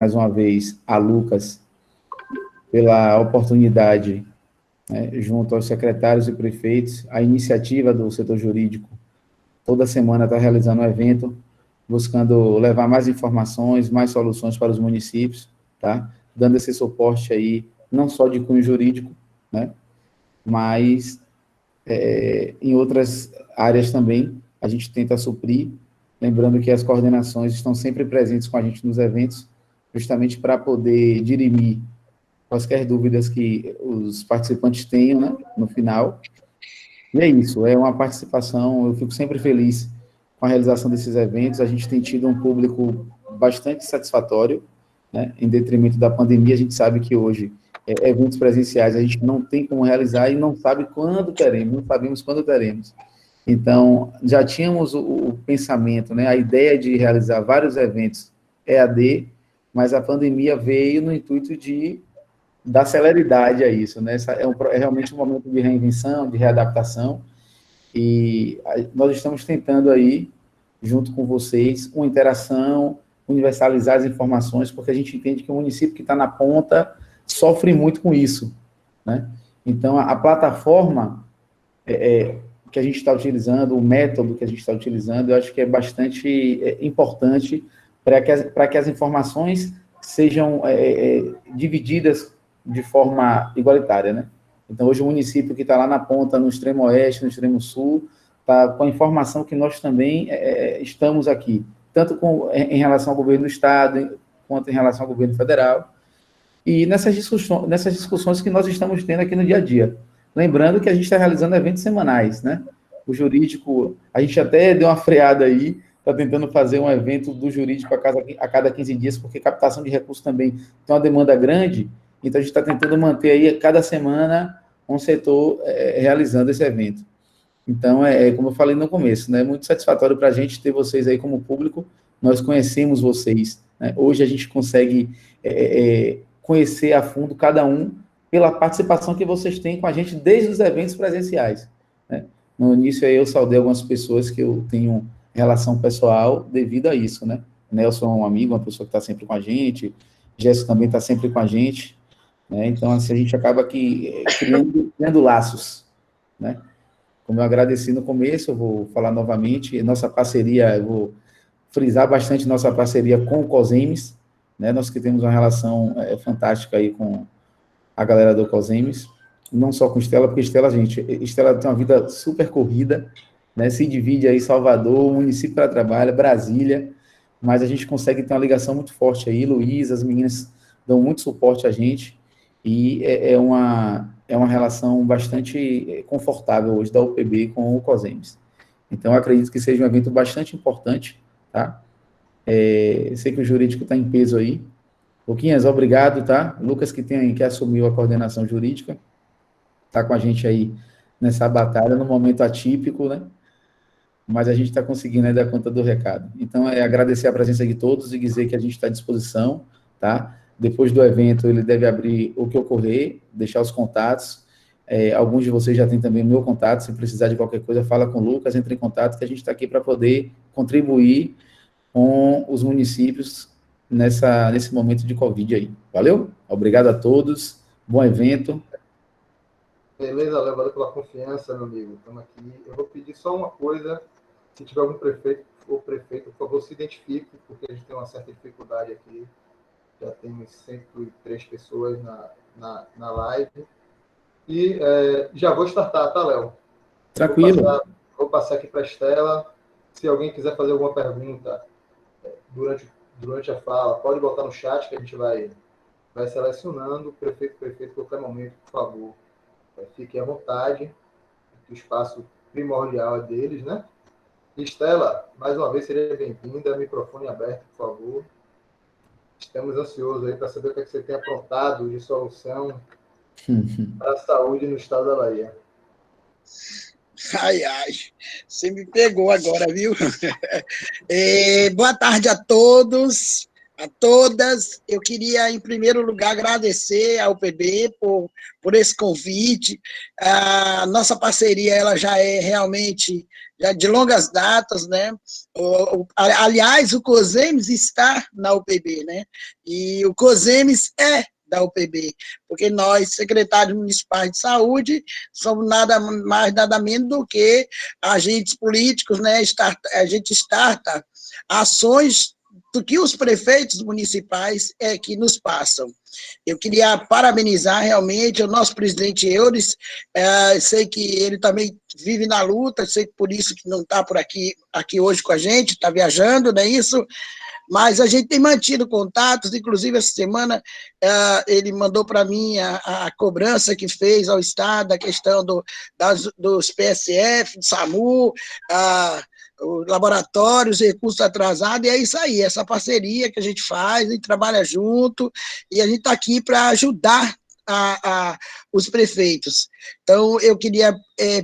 mais uma vez a Lucas pela oportunidade, né, junto aos secretários e prefeitos, a iniciativa do setor jurídico, toda semana está realizando um evento, buscando levar mais informações, mais soluções para os municípios, tá? Dando esse suporte aí, não só de cunho jurídico, né? Mas em outras áreas também, a gente tenta suprir, lembrando que as coordenações estão sempre presentes com a gente nos eventos, justamente para poder dirimir quaisquer dúvidas que os participantes tenham, né, no final. E é isso, é uma participação, eu fico sempre feliz com a realização desses eventos, a gente tem tido um público bastante satisfatório, né, em detrimento da pandemia, a gente sabe que hoje, eventos presenciais a gente não tem como realizar e não sabe quando teremos, não sabemos quando teremos. Então, já tínhamos o pensamento, né, a ideia de realizar vários eventos EAD, mas a pandemia veio no intuito de dar celeridade a isso, né? É realmente um momento de reinvenção, de readaptação, e nós estamos tentando aí, junto com vocês, uma interação, universalizar as informações, porque a gente entende que o município que está na ponta sofre muito com isso, né? Então, a plataforma que a gente está utilizando, o método que a gente está utilizando, eu acho que é bastante importante para que as informações sejam divididas de forma igualitária, né? Então, hoje o município que está lá na ponta, no extremo oeste, no extremo sul, está com a informação que nós também estamos aqui, tanto em relação ao governo do Estado, quanto em relação ao governo federal, e nessas discussões que nós estamos tendo aqui no dia a dia. Lembrando que a gente está realizando eventos semanais, né? O jurídico, a gente até deu uma freada aí, está tentando fazer um evento do jurídico a cada 15 dias, porque captação de recursos também tem uma demanda grande, então a gente está tentando manter aí a cada semana um setor realizando esse evento. Então, como eu falei no começo, né, é muito satisfatório para a gente ter vocês aí como público, nós conhecemos vocês, né? Hoje a gente consegue conhecer a fundo cada um pela participação que vocês têm com a gente desde os eventos presenciais, né? No início aí eu saudei algumas pessoas que eu tenho relação pessoal devido a isso, né? Nelson é um amigo, uma pessoa que está sempre com a gente, Jéssica também está sempre com a gente, né? Então, assim, a gente acaba aqui criando laços, né? Como eu agradeci no começo, eu vou falar novamente, nossa parceria, eu vou frisar bastante nossa parceria com o COSEMES, né? Nós que temos uma relação fantástica aí com a galera do COSEMES, não só com Estela, porque Estela tem uma vida super corrida, né? Se divide aí Salvador, município que ela trabalha, Brasília, mas a gente consegue ter uma ligação muito forte aí, Luiz, as meninas dão muito suporte a gente, e é uma relação bastante confortável hoje da UPB com o COSEMES. Então, eu acredito que seja um evento bastante importante, tá? Sei que o jurídico está em peso aí. Luquinhas, obrigado, tá? Lucas, que assumiu a coordenação jurídica, está com a gente aí nessa batalha, num momento atípico, né? Mas a gente está conseguindo aí dar conta do recado. Então, agradecer a presença de todos e dizer que a gente está à disposição, tá? Depois do evento, ele deve abrir o que ocorrer, deixar os contatos. Alguns de vocês já têm também o meu contato, se precisar de qualquer coisa, fala com o Lucas, entre em contato, que a gente está aqui para poder contribuir com os municípios nesse momento de Covid aí. Valeu? Obrigado a todos, bom evento. Beleza, Léo, valeu pela confiança, meu amigo. Estamos aqui. Eu vou pedir só uma coisa, se tiver algum prefeito ou prefeita, por favor, se identifique, porque a gente tem uma certa dificuldade aqui. Já temos 103 pessoas na live. E já vou startar, tá, Léo? Tranquilo. Vou passar aqui para a Estela. Se alguém quiser fazer alguma pergunta durante a fala, pode botar no chat que a gente vai selecionando. Prefeito, qualquer momento, por favor, fique à vontade. O espaço primordial é deles, né? Estela, mais uma vez, seria bem-vinda. Microfone aberto, por favor. Estamos ansiosos aí para saber o que você tem aprontado de solução para a saúde no estado da Bahia. Ai, você me pegou agora, viu? Boa tarde a todos, a todas. Eu queria, em primeiro lugar, agradecer ao UPB por esse convite. A nossa parceria ela já é realmente já de longas datas, né? Aliás, o COSEMES está na UPB, né? E o COSEMES é da UPB, porque nós, secretários municipais de saúde, somos nada mais, nada menos do que agentes políticos, né? A gente starta ações do que os prefeitos municipais que nos passam. Eu queria parabenizar realmente o nosso presidente Eudes, sei que ele também vive na luta, sei que por isso que não está por aqui hoje com a gente, está viajando, não é isso? Mas a gente tem mantido contatos, inclusive essa semana ele mandou para mim a cobrança que fez ao Estado, a questão dos PSF, do SAMU, os laboratórios, recursos atrasados, e é isso aí, essa parceria que a gente faz, a gente trabalha junto, e a gente está aqui para ajudar os prefeitos. Então, eu queria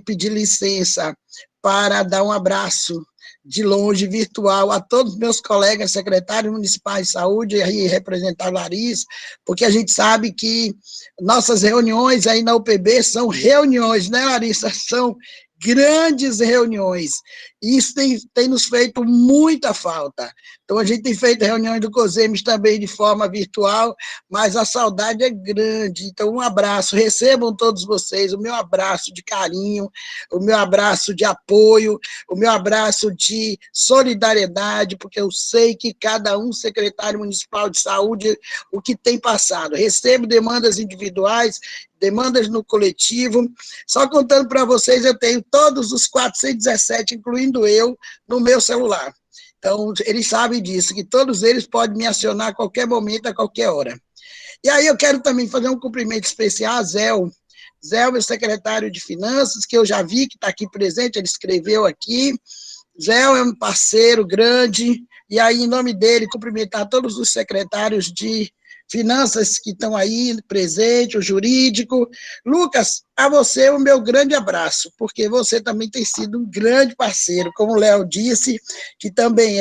pedir licença para dar um abraço de longe, virtual, a todos os meus colegas secretários municipais de saúde, aí representar Larissa, porque a gente sabe que nossas reuniões aí na UPB são reuniões, né, Larissa? São grandes reuniões. Isso tem nos feito muita falta. Então, a gente tem feito reuniões do COSEMES também de forma virtual, mas a saudade é grande. Então, um abraço. Recebam todos vocês o meu abraço de carinho, o meu abraço de apoio, o meu abraço de solidariedade, porque eu sei que cada secretário municipal de saúde, o que tem passado. Recebo demandas individuais, demandas no coletivo. Só contando para vocês, eu tenho todos os 417, incluindo eu, no meu celular. Então, eles sabem disso, que todos eles podem me acionar a qualquer momento, a qualquer hora. E aí eu quero também fazer um cumprimento especial a Zé, meu secretário de Finanças, que eu já vi que está aqui presente, ele escreveu aqui. Zé é um parceiro grande, e aí, em nome dele, cumprimentar todos os secretários de Finanças que estão aí presente, o jurídico. Lucas, a você o meu grande abraço, porque você também tem sido um grande parceiro, como o Léo disse, que também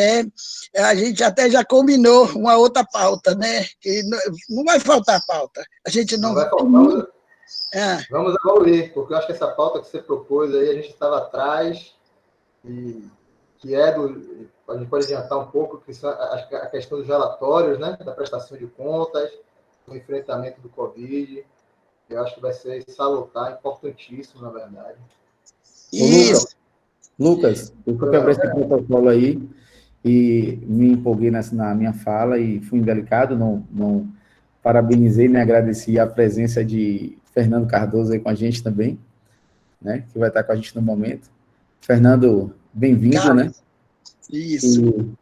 a gente até já combinou uma outra pauta, né? Que não vai faltar pauta. A gente não vai faltar. Vamos evoluir, porque eu acho que essa pauta que você propôs aí, a gente estava atrás, e que a gente pode adiantar um pouco, que a questão dos relatórios, né, da prestação de contas, do enfrentamento do Covid, eu acho que vai ser salutar, importantíssimo, na verdade. Isso. Lucas, eu quebrar esse protocolo aí e me empolguei na minha fala e fui indelicado, não parabenizei, nem agradeci a presença de Fernando Cardoso aí com a gente também, né, que vai estar com a gente no momento. Fernando, bem-vindo, né? Isso. E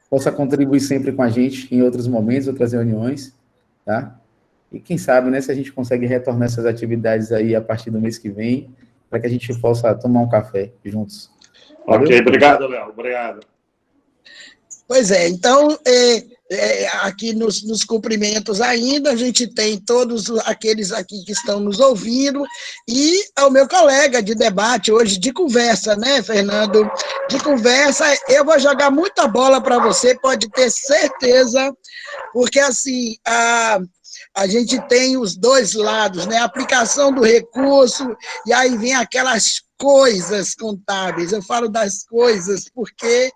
possa contribuir sempre com a gente em outros momentos, outras reuniões, tá? E quem sabe, né, se a gente consegue retornar essas atividades aí a partir do mês que vem, para que a gente possa tomar um café juntos. Valeu? Ok, obrigado, Léo. Obrigado. Pois é, então, aqui nos cumprimentos ainda, a gente tem todos aqueles aqui que estão nos ouvindo, e ao meu colega de debate hoje, de conversa, né, Fernando? De conversa, eu vou jogar muita bola para você, pode ter certeza, porque, assim, a gente tem os dois lados, né? A aplicação do recurso, e aí vem aquelas coisas contábeis. Eu falo das coisas porque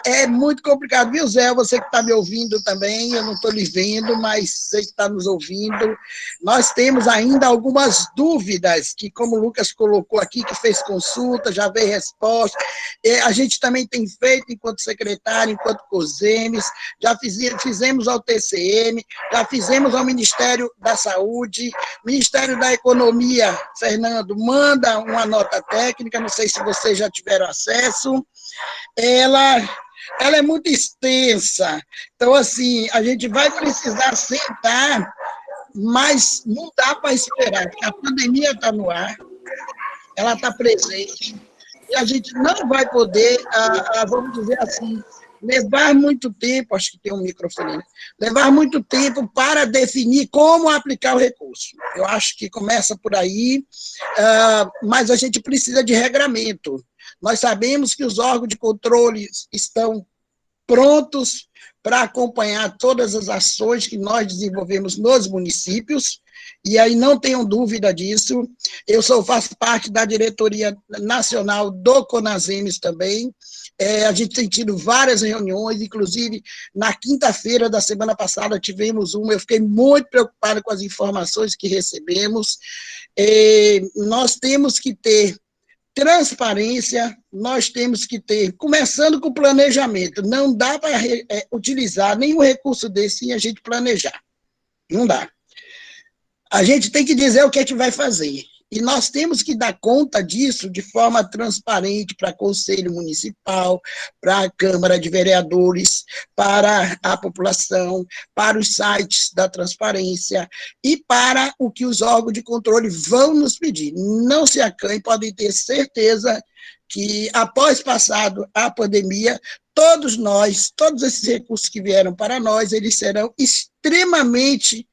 é muito complicado. Viu, Zé? Você que está me ouvindo também, eu não estou lhe vendo, mas sei que está nos ouvindo. Nós temos ainda algumas dúvidas, que como o Lucas colocou aqui, que fez consulta, já veio resposta. A gente também tem feito, enquanto secretário, enquanto COSEMES, já fizemos ao TCM, já fizemos ao Ministério da Saúde, Ministério da Economia, Fernando, manda uma nota técnica, não sei se vocês já tiveram acesso, ela é muito extensa, então, assim, a gente vai precisar sentar, mas não dá para esperar, porque a pandemia está no ar, ela está presente, e a gente não vai poder, vamos dizer assim, levar muito tempo, acho que tem um microfone, né? Levar muito tempo para definir como aplicar o recurso. Eu acho que começa por aí, mas a gente precisa de regramento. Nós sabemos que os órgãos de controle estão prontos para acompanhar todas as ações que nós desenvolvemos nos municípios, e aí não tenham dúvida disso. Eu faço parte da diretoria nacional do CONASEMES também. A gente tem tido várias reuniões, inclusive na quinta-feira da semana passada tivemos uma, eu fiquei muito preocupada com as informações que recebemos. Nós temos que ter transparência, nós temos que ter, começando com o planejamento, não dá para utilizar nenhum recurso desse sem a gente planejar, não dá. A gente tem que dizer o que é que vai fazer, e nós temos que dar conta disso de forma transparente para Conselho Municipal, para a Câmara de Vereadores, para a população, para os sites da transparência e para o que os órgãos de controle vão nos pedir. Não se acanhem, podem ter certeza que, após passado a pandemia, todos esses recursos que vieram para nós, eles serão extremamente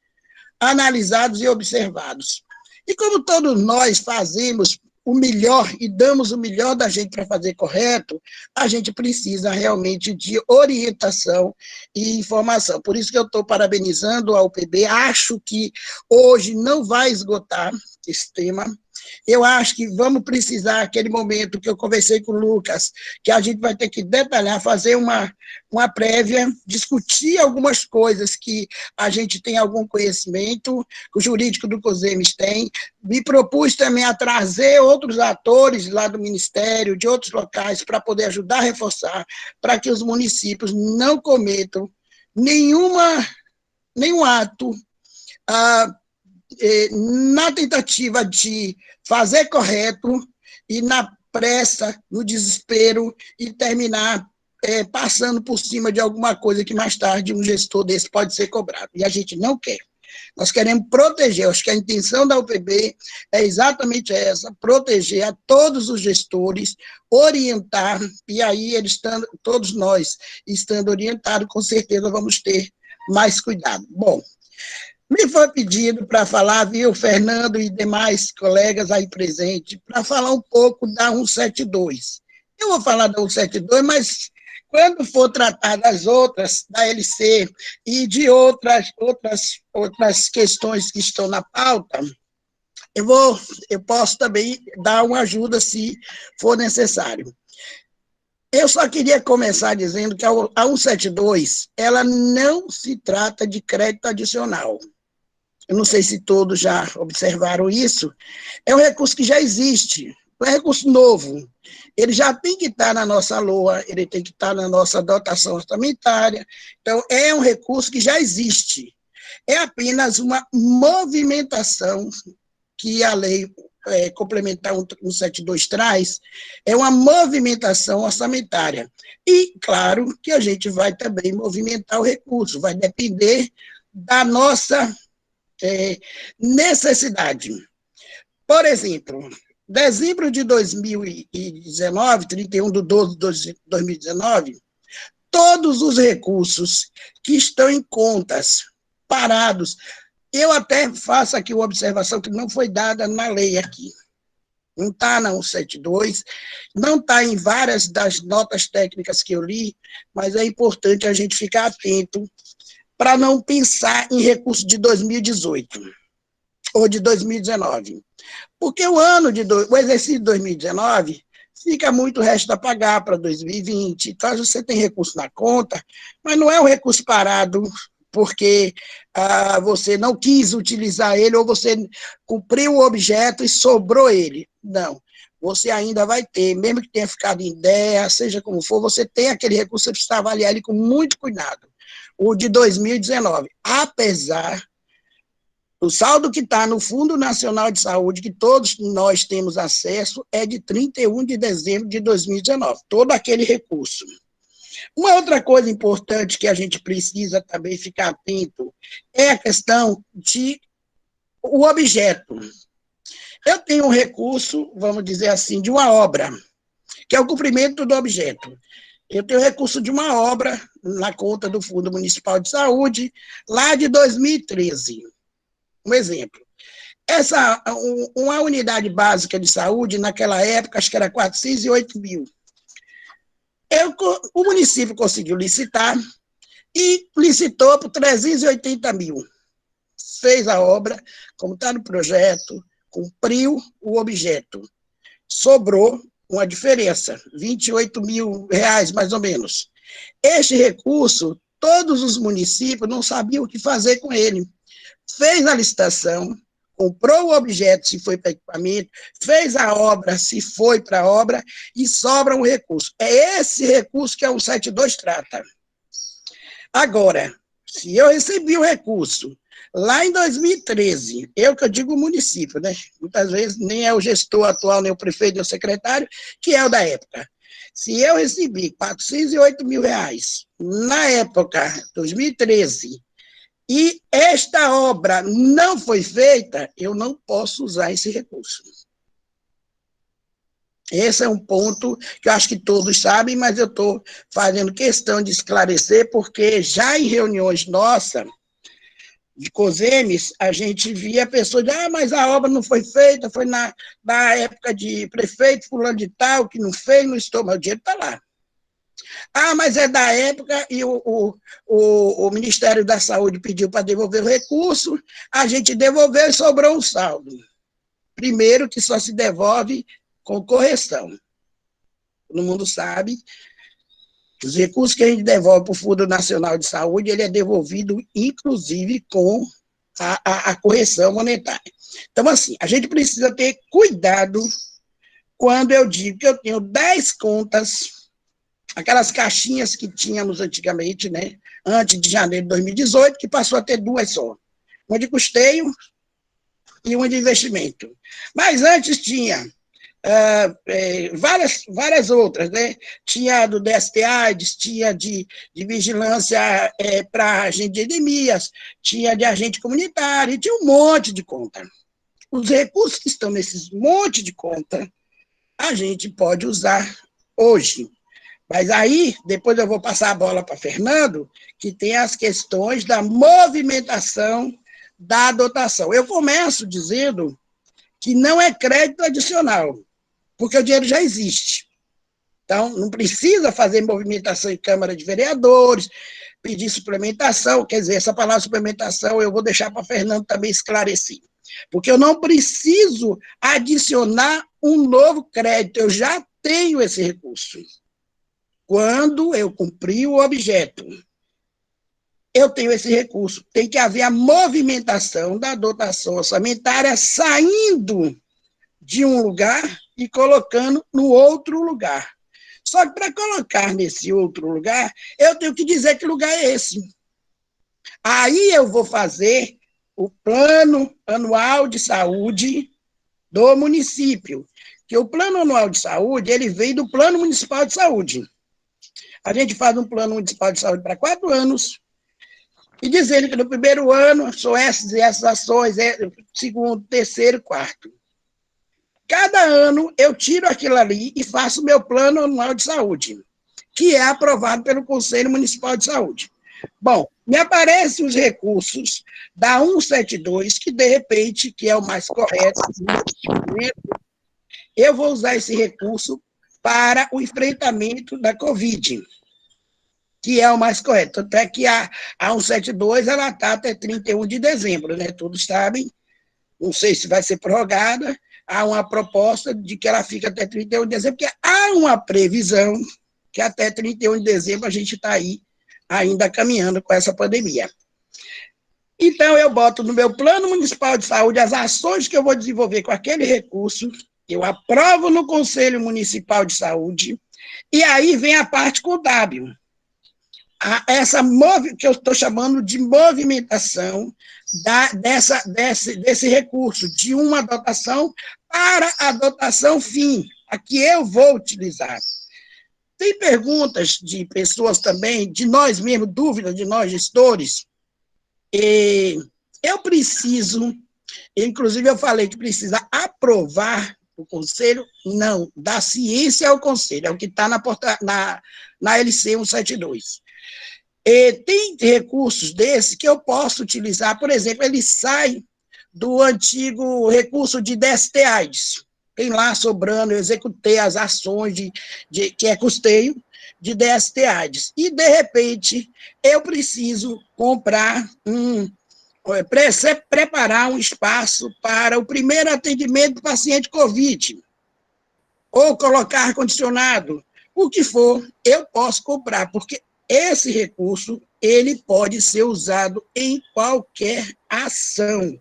analisados e observados. E como todos nós fazemos o melhor e damos o melhor da gente para fazer correto, a gente precisa realmente de orientação e informação. Por isso que eu estou parabenizando a UPB, acho que hoje não vai esgotar esse tema. Eu acho que vamos precisar, aquele momento que eu conversei com o Lucas, que a gente vai ter que detalhar, fazer uma prévia, discutir algumas coisas que a gente tem algum conhecimento, que o jurídico do COSEMES tem. Me propus também a trazer outros atores lá do Ministério, de outros locais, para poder ajudar a reforçar, para que os municípios não cometam nenhum ato na tentativa de fazer correto e na pressa, no desespero, e terminar passando por cima de alguma coisa que mais tarde um gestor desse pode ser cobrado. E a gente não quer. Nós queremos proteger, acho que a intenção da UPB é exatamente essa, proteger a todos os gestores, orientar, e aí todos nós, estando orientados, com certeza vamos ter mais cuidado. Bom, me foi pedido para falar, viu, Fernando e demais colegas aí presentes, para falar um pouco da 172. Eu vou falar da 172, mas quando for tratar das outras, da LC e de outras questões que estão na pauta, eu posso também dar uma ajuda se for necessário. Eu só queria começar dizendo que a 172, ela não se trata de crédito adicional. Eu não sei se todos já observaram isso. É um recurso que já existe, não é recurso novo. Ele já tem que estar na nossa LOA, ele tem que estar na nossa dotação orçamentária. Então, é um recurso que já existe. É apenas uma movimentação que a lei complementar 172 traz, é uma movimentação orçamentária. E, claro, que a gente vai também movimentar o recurso, vai depender da nossa necessidade. Por exemplo, dezembro de 2019, 31/12/2019, de 2019, todos os recursos que estão em contas parados, eu até faço aqui uma observação que não foi dada na lei aqui, não está na 172, não está em várias das notas técnicas que eu li, mas é importante a gente ficar atento para não pensar em recurso de 2018 ou de 2019. Porque o exercício de 2019 fica muito resto a pagar para 2020, então você tem recurso na conta, mas não é um recurso parado porque você não quis utilizar ele ou você cumpriu o objeto e sobrou ele. Não. Você ainda vai ter, mesmo que tenha ficado em ideia, seja como for, você tem aquele recurso, você precisa avaliar ele com muito cuidado. O de 2019, apesar do saldo que está no Fundo Nacional de Saúde, que todos nós temos acesso, é de 31 de dezembro de 2019, todo aquele recurso. Uma outra coisa importante que a gente precisa também ficar atento é a questão de o objeto. Eu tenho um recurso, vamos dizer assim, de uma obra, que é o cumprimento do objeto. Eu tenho recurso de uma obra na conta do Fundo Municipal de Saúde, lá de 2013. Um exemplo. Uma unidade básica de saúde, naquela época, acho que era 408 mil. O município conseguiu licitar e licitou por 380 mil. Fez a obra, como está no projeto, cumpriu o objeto. Sobrou uma diferença, R$28 mil, mais ou menos. Este recurso, todos os municípios não sabiam o que fazer com ele. Fez a licitação, comprou o objeto, se foi para equipamento, fez a obra, se foi para a obra, e sobra um recurso. É esse recurso que a 172 trata. Agora, se eu recebi o recurso lá em 2013, eu que eu digo o município, né? Muitas vezes nem é o gestor atual, nem o prefeito, nem o secretário, que é o da época. Se eu recebi R$408 mil, na época, 2013, e esta obra não foi feita, eu não posso usar esse recurso. Esse é um ponto que eu acho que todos sabem, mas eu estou fazendo questão de esclarecer, porque já em reuniões nossas, de COSEMES, a gente via a pessoa dizer, mas a obra não foi feita, foi na época de prefeito fulano de tal, que não fez, não estou, mas o dinheiro está lá. Mas é da época e o Ministério da Saúde pediu para devolver o recurso, a gente devolveu e sobrou um saldo. Primeiro que só se devolve com correção. Todo mundo sabe, os recursos que a gente devolve para o Fundo Nacional de Saúde, ele é devolvido, inclusive, com a correção monetária. Então, assim, a gente precisa ter cuidado quando eu digo que eu tenho 10 contas, aquelas caixinhas que tínhamos antigamente, né, antes de janeiro de 2018, que passou a ter 2 só. Uma de custeio e uma de investimento. Mas antes tinha várias outras, né? Tinha do DST-AIDS, tinha de vigilância para agente de endemias, tinha de agente comunitário, e tinha um monte de conta. Os recursos que estão nesses monte de conta, a gente pode usar hoje. Mas aí, depois eu vou passar a bola para Fernando, que tem as questões da movimentação da dotação. Eu começo dizendo que não é crédito adicional, porque o dinheiro já existe. Então, não precisa fazer movimentação em Câmara de Vereadores, pedir suplementação, quer dizer, essa palavra suplementação eu vou deixar para Fernando também esclarecer, porque eu não preciso adicionar um novo crédito, eu já tenho esse recurso. Quando eu cumprir o objeto, eu tenho esse recurso. Tem que haver a movimentação da dotação orçamentária saindo de um lugar e colocando no outro lugar. Só que para colocar nesse outro lugar, eu tenho que dizer que lugar é esse. Aí eu vou fazer o plano anual de saúde do município, que o plano anual de saúde, ele vem do plano municipal de saúde. A gente faz um plano municipal de saúde para 4 anos, e dizendo que no primeiro ano são essas e essas ações, segundo, terceiro, quarto. Cada ano eu tiro aquilo ali e faço o meu plano anual de saúde, que é aprovado pelo Conselho Municipal de Saúde. Bom, me aparecem os recursos da 172, que de repente, que é o mais correto, eu vou usar esse recurso para o enfrentamento da Covid, que é o mais correto. Tanto é que a 172, ela está até 31 de dezembro, né? Todos sabem, não sei se vai ser prorrogada, há uma proposta de que ela fique até 31 de dezembro, porque há uma previsão que até 31 de dezembro a gente está aí ainda caminhando com essa pandemia. Então, eu boto no meu plano municipal de saúde as ações que eu vou desenvolver com aquele recurso, eu aprovo no Conselho Municipal de Saúde, e aí vem a parte contábil. Essa que eu estou chamando de movimentação desse recurso, de uma dotação para a dotação fim, a que eu vou utilizar. Tem perguntas de pessoas também, de nós mesmos, dúvidas de nós gestores. Eu preciso, inclusive eu falei que precisa aprovar o Conselho, não, da ciência ao Conselho, é o que está na LC 172. Tem recursos desses que eu posso utilizar, por exemplo, ele sai do antigo recurso de DST-AIDS, tem lá sobrando, eu executei as ações que é custeio, de DST-AIDS. E, de repente, eu preciso comprar preparar um espaço para o primeiro atendimento do paciente COVID, ou colocar ar-condicionado, o que for, eu posso comprar, porque esse recurso, ele pode ser usado em qualquer ação.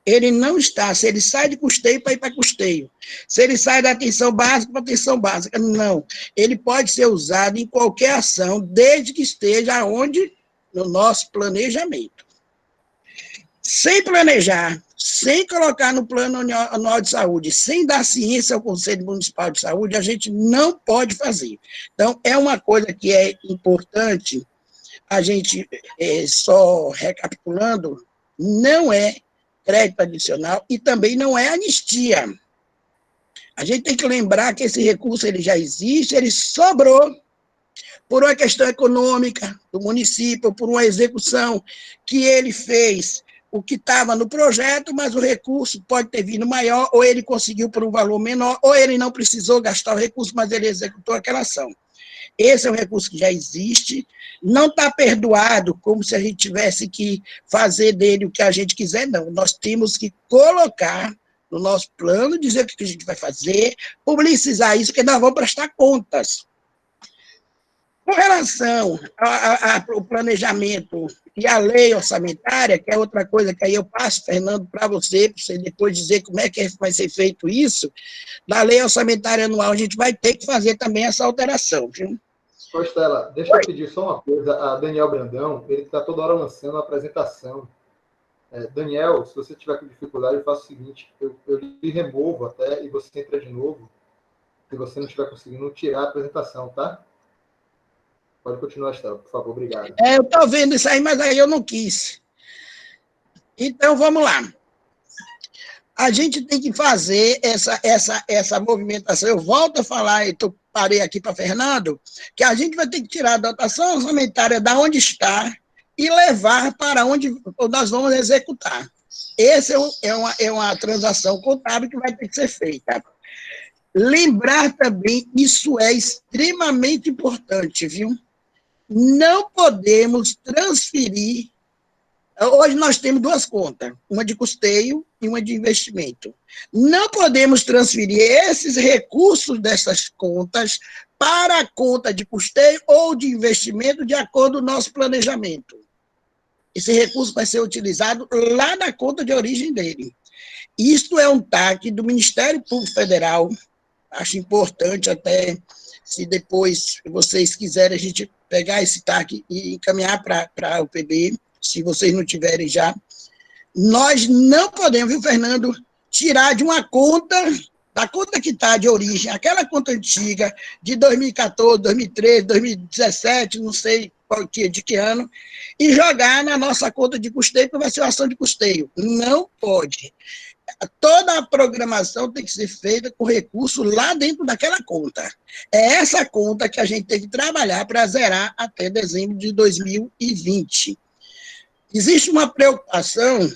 Ele não está, se ele sai de custeio para ir para custeio, se ele sai da atenção básica para atenção básica, não. Ele pode ser usado em qualquer ação, desde que esteja onde? No nosso planejamento. Sem planejar, sem colocar no plano anual de saúde, sem dar ciência ao Conselho Municipal de Saúde, a gente não pode fazer. Então, é uma coisa que é importante, a gente, só recapitulando, não é crédito adicional e também não é anistia. A gente tem que lembrar que esse recurso ele já existe, ele sobrou por uma questão econômica do município, por uma execução que ele fez o que estava no projeto, mas o recurso pode ter vindo maior, ou ele conseguiu por um valor menor, ou ele não precisou gastar o recurso, mas ele executou aquela ação. Esse é um recurso que já existe, não está perdoado, como se a gente tivesse que fazer dele o que a gente quiser, não. Nós temos que colocar no nosso plano, dizer o que a gente vai fazer, publicizar isso, porque nós vamos prestar contas. Com relação ao planejamento e à lei orçamentária, que é outra coisa que aí eu passo, Fernando, para você depois dizer como é que vai ser feito isso, na lei orçamentária anual a gente vai ter que fazer também essa alteração, viu? Ô, Estela, deixa eu pedir só uma coisa. A Daniel Brandão, ele está toda hora lançando uma apresentação. Daniel, se você tiver com dificuldade, eu faço o seguinte, eu lhe removo até e você entra de novo, se você não estiver conseguindo tirar a apresentação, tá? Pode continuar, Estela, por favor, obrigado. Eu estou vendo isso aí, mas aí eu não quis. Então, vamos lá. A gente tem que fazer essa movimentação. Eu volto a falar, parei aqui para Fernando, que a gente vai ter que tirar a dotação orçamentária da onde está e levar para onde nós vamos executar. Essa é uma transação contábil que vai ter que ser feita. Lembrar também, isso é extremamente importante, viu? Não podemos transferir. Hoje nós temos duas contas, uma de custeio e uma de investimento. Não podemos transferir esses recursos dessas contas para a conta de custeio ou de investimento de acordo com o nosso planejamento. Esse recurso vai ser utilizado lá na conta de origem dele. Isto é um TAC do Ministério Público Federal. Acho importante até, se depois vocês quiserem, a gente pegar esse TAC e encaminhar para a UPB, se vocês não tiverem já. Nós não podemos, viu, Fernando, tirar de uma conta, da conta que está de origem, aquela conta antiga, de 2014, 2013, 2017, não sei de que ano, e jogar na nossa conta de custeio, porque vai ser uma ação de custeio. Não pode. Toda a programação tem que ser feita com recurso lá dentro daquela conta. É essa conta que a gente tem que trabalhar para zerar até dezembro de 2020. Existe uma preocupação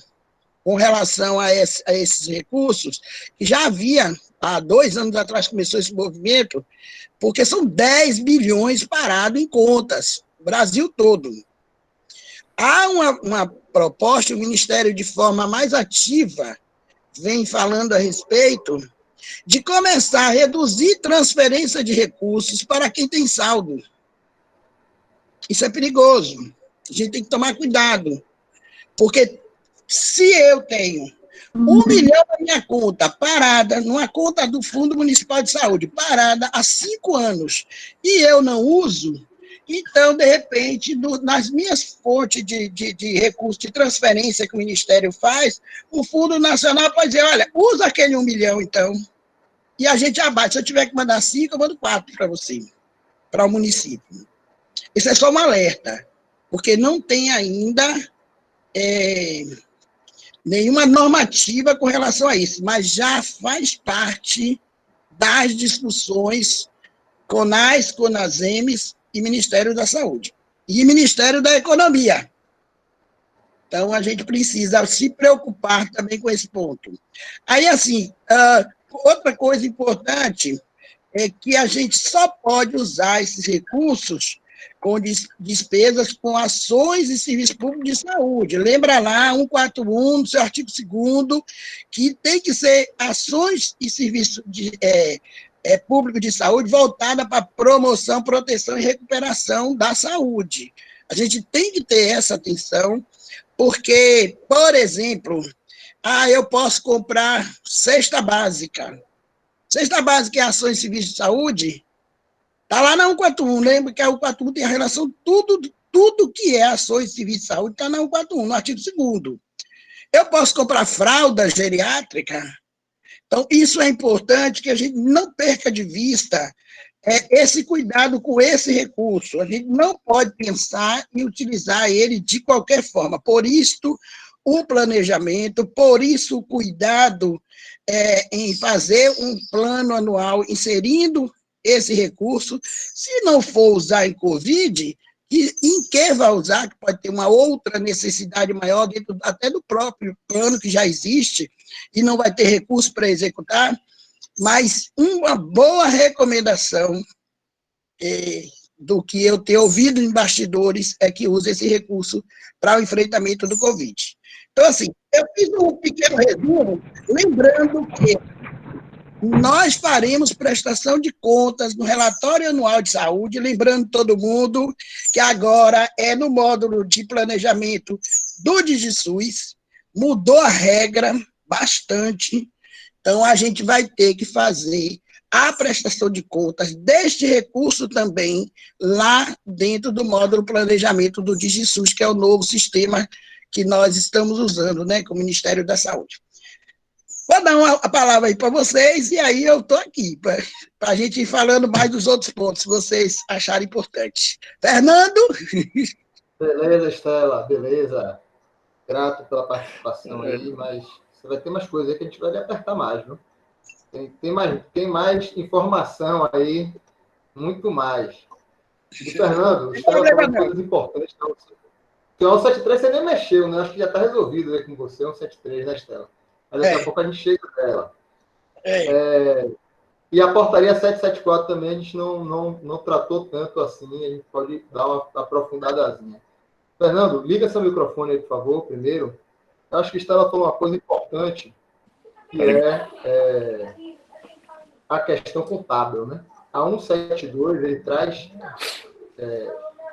com relação a esses recursos, que já havia, há 2 anos atrás começou esse movimento, porque são 10 bilhões parados em contas, Brasil todo. Há uma proposta, o Ministério, de forma mais ativa, vem falando a respeito de começar a reduzir transferência de recursos para quem tem saldo. Isso é perigoso. A gente tem que tomar cuidado. Porque se eu tenho 1 milhão na minha conta, parada, numa conta do Fundo Municipal de Saúde, parada há 5 anos, e eu não uso, então, de repente, nas minhas fontes de recursos de transferência que o Ministério faz, o Fundo Nacional pode dizer, olha, usa aquele 1 milhão, então, e a gente abate. Se eu tiver que mandar 5, eu mando 4 para você, para o município. Isso é só um alerta, porque não tem ainda nenhuma normativa com relação a isso, mas já faz parte das discussões CONAS, CONASEMES e Ministério da Saúde. E Ministério da Economia. Então, a gente precisa se preocupar também com esse ponto. Aí, assim, outra coisa importante é que a gente só pode usar esses recursos com despesas com ações e serviços públicos de saúde. Lembra lá, 141, no seu artigo 2º, que tem que ser ações e serviços públicos de saúde voltada para promoção, proteção e recuperação da saúde. A gente tem que ter essa atenção, porque, por exemplo, eu posso comprar cesta básica. Cesta básica é ações e serviços de saúde? Está lá na 141, lembra que a 141 tem a relação, tudo que é ações e serviços de saúde está na 141, no artigo 2º. Eu posso comprar fralda geriátrica? Então, isso é importante que a gente não perca de vista esse cuidado com esse recurso. A gente não pode pensar em utilizar ele de qualquer forma. Por isso, o planejamento, por isso, o cuidado em fazer um plano anual inserindo esse recurso. Se não for usar em Covid, em que vai usar, que pode ter uma outra necessidade maior dentro até do próprio plano que já existe, e não vai ter recurso para executar, mas uma boa recomendação do que eu tenho ouvido em bastidores é que use esse recurso para o enfrentamento do Covid. Então, assim, eu fiz um pequeno resumo, lembrando que nós faremos prestação de contas no relatório anual de saúde, lembrando todo mundo que agora é no módulo de planejamento do DigiSUS, mudou a regra bastante, então a gente vai ter que fazer a prestação de contas deste recurso também lá dentro do módulo planejamento do DigiSUS, que é o novo sistema que nós estamos usando, né, com o Ministério da Saúde. Vou dar a palavra aí para vocês, e aí eu estou aqui, para a gente ir falando mais dos outros pontos, se vocês acharem importante. Fernando? Beleza, Estela, beleza. Grato pela participação aí, mas você vai ter mais coisas aí que a gente vai lhe apertar mais, viu? Tem mais informação aí, muito mais. E, Fernando, Estela falou coisas importantes para você. Porque o 173 você nem mexeu, né? Acho que já está resolvido aí com você, o 173, né, Estela? Mas daqui a pouco a gente chega nela. E a portaria 774 também a gente não tratou tanto assim, a gente pode dar uma aprofundadazinha. Fernando, liga seu microfone aí, por favor, primeiro. Eu acho que Estela falou uma coisa importante, que é a questão contábil, né? A 172, ele traz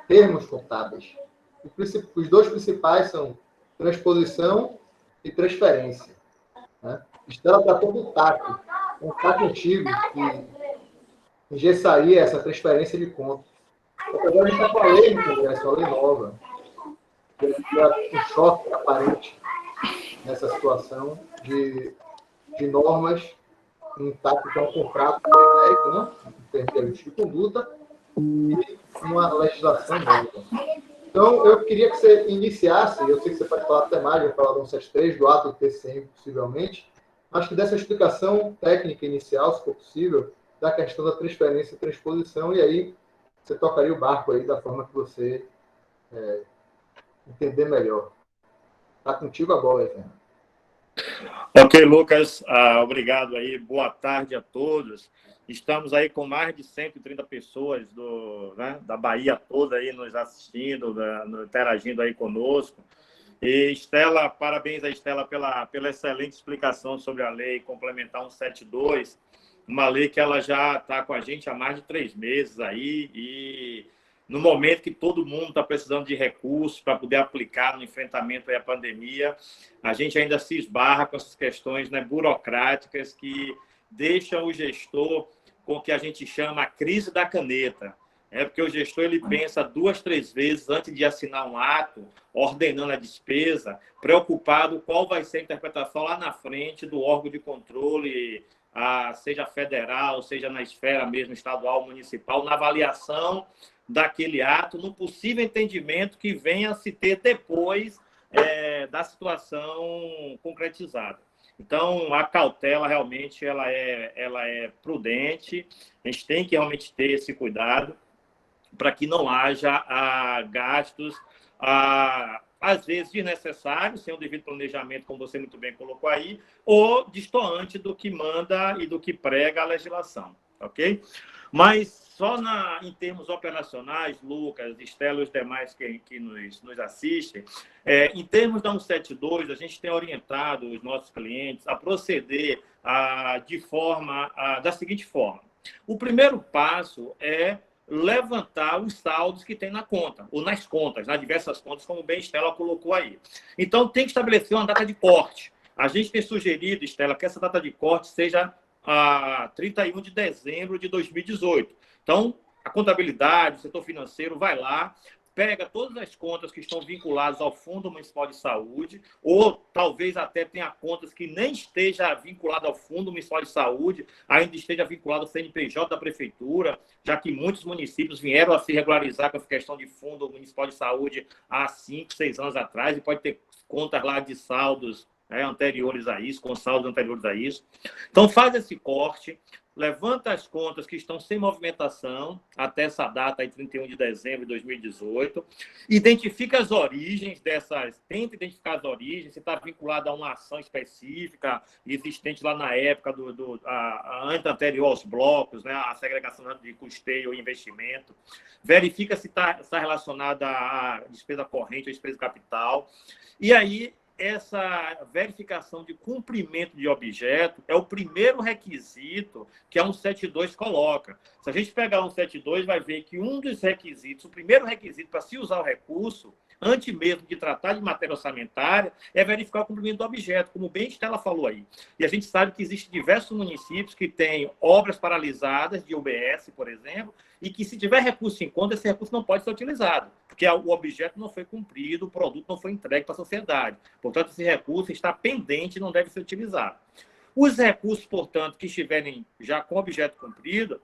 termos contábeis. Os dois principais são transposição e transferência. Né? Estela tratou do TAC, um TAC antigo que engessaria essa transferência de contas. Agora a gente está com a lei no Congresso, a lei nova, que é um choque aparente nessa situação de normas, um TAC que é um contrato genérico, né? Um termo de conduta, e uma legislação nova. Então, eu queria que você iniciasse, eu sei que você pode falar até mais, vai falar do 173, do ato do TCM, possivelmente, acho que dessa explicação técnica inicial, se for possível, da questão da transferência e transposição, e aí você tocaria o barco aí da forma que você entender melhor. Está contigo a bola aí, Fernando. Ok, Lucas, obrigado aí, boa tarde a todos. Estamos aí com mais de 130 pessoas da Bahia toda aí nos assistindo, interagindo aí conosco. E Estela, parabéns a Estela pela excelente explicação sobre a lei complementar 172, uma lei que ela já está com a gente há mais de 3 meses aí, e no momento que todo mundo está precisando de recursos para poder aplicar no enfrentamento à pandemia, a gente ainda se esbarra com essas questões, né, burocráticas que deixam o gestor com o que a gente chama a crise da caneta. Porque o gestor ele pensa 2, 3 vezes antes de assinar um ato, ordenando a despesa, preocupado qual vai ser a interpretação lá na frente do órgão de controle, seja federal, seja na esfera mesmo estadual, municipal, na avaliação daquele ato, no possível entendimento que venha a se ter depois da situação concretizada. Então, a cautela realmente ela é prudente, a gente tem que realmente ter esse cuidado para que não haja gastos, às vezes desnecessários, sem o devido planejamento, como você muito bem colocou aí, ou destoante do que manda e do que prega a legislação. ok? Mas só em termos operacionais, Lucas, Estela e os demais que nos assistem, em termos da 172, a gente tem orientado os nossos clientes a proceder da seguinte forma. O primeiro passo é levantar os saldos que tem na conta, ou nas contas, nas diversas contas, como bem Estela colocou aí. Então, tem que estabelecer uma data de corte. A gente tem sugerido, Estela, que essa data de corte seja a 31 de dezembro de 2018. Então, a contabilidade, o setor financeiro vai lá, pega todas as contas que estão vinculadas ao Fundo Municipal de Saúde, ou talvez até tenha contas que nem esteja vinculada ao Fundo Municipal de Saúde, ainda esteja vinculada ao CNPJ da Prefeitura, já que muitos municípios vieram a se regularizar com essa questão de Fundo Municipal de Saúde há 5, 6 anos atrás, e pode ter contas lá de saldos anteriores a isso, com saldos anteriores a isso. Então, faz esse corte, levanta as contas que estão sem movimentação até essa data, aí, 31 de dezembro de 2018, identifica as origens tenta identificar as origens, se está vinculado a uma ação específica existente lá na época anterior aos blocos, né, a segregação de custeio e investimento, verifica se está relacionada à despesa corrente ou despesa capital, e aí essa verificação de cumprimento de objeto é o primeiro requisito que a 172 coloca. Se a gente pegar a 172, vai ver que um dos requisitos, o primeiro requisito para se usar o recurso, antes mesmo de tratar de matéria orçamentária, é verificar o cumprimento do objeto, como bem Estela falou aí. E a gente sabe que existem diversos municípios que têm obras paralisadas de UBS, por exemplo, e que se tiver recurso em conta, esse recurso não pode ser utilizado, porque o objeto não foi cumprido, o produto não foi entregue para a sociedade. Portanto, esse recurso está pendente e não deve ser utilizado. Os recursos, portanto, que estiverem já com o objeto cumprido,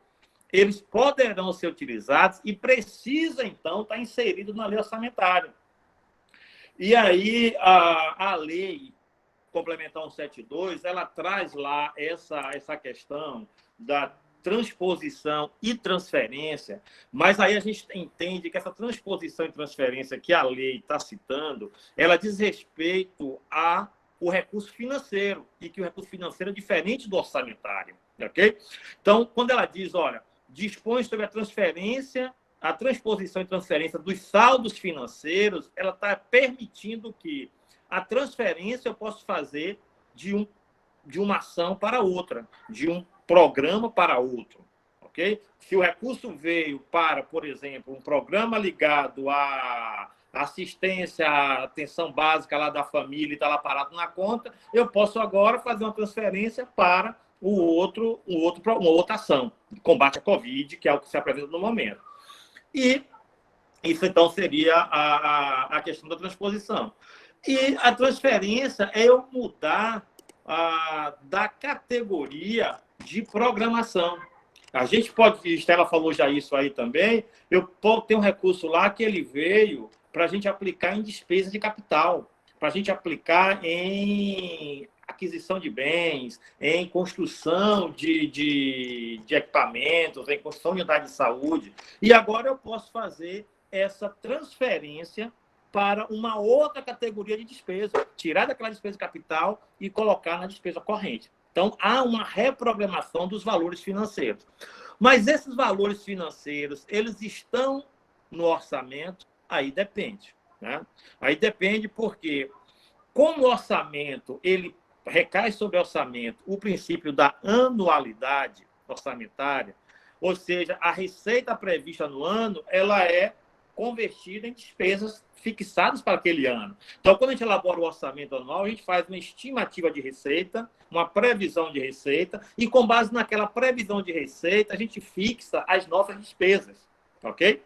eles poderão ser utilizados e precisam, então, estar inseridos na lei orçamentária. E aí, a lei complementar 172, ela traz lá essa questão da transposição e transferência, mas aí a gente entende que essa transposição e transferência que a lei está citando, ela diz respeito ao recurso financeiro, e que o recurso financeiro é diferente do orçamentário, ok? Então, quando ela diz, olha, dispõe sobre a transferência, a transposição e transferência dos saldos financeiros, ela está permitindo que a transferência eu posso fazer de uma ação para outra, de um programa para outro, ok? Se o recurso veio para, por exemplo, um programa ligado à assistência, à atenção básica lá da família e está lá parado na conta, eu posso agora fazer uma transferência para uma outra ação, de combate à Covid, que é o que se apresenta no momento. E isso, então, seria a questão da transposição. E a transferência é eu mudar da categoria de programação. A gente pode, Estela falou já isso aí também, eu tenho um recurso lá que ele veio para a gente aplicar em despesa de capital, para a gente aplicar em aquisição de bens, em construção de equipamentos, em construção de unidade de saúde. E agora eu posso fazer essa transferência para uma outra categoria de despesa, tirar daquela despesa de capital e colocar na despesa corrente. Então, há uma reprogramação dos valores financeiros. Mas esses valores financeiros, eles estão no orçamento? Aí depende, né? Aí depende porque, como o orçamento, ele recai sobre o orçamento o princípio da anualidade orçamentária, ou seja, a receita prevista no ano, ela é convertida em despesas fixadas para aquele ano. Então, quando a gente elabora o orçamento anual, a gente faz uma estimativa de receita, uma previsão de receita, e com base naquela previsão de receita, a gente fixa as nossas despesas, ok?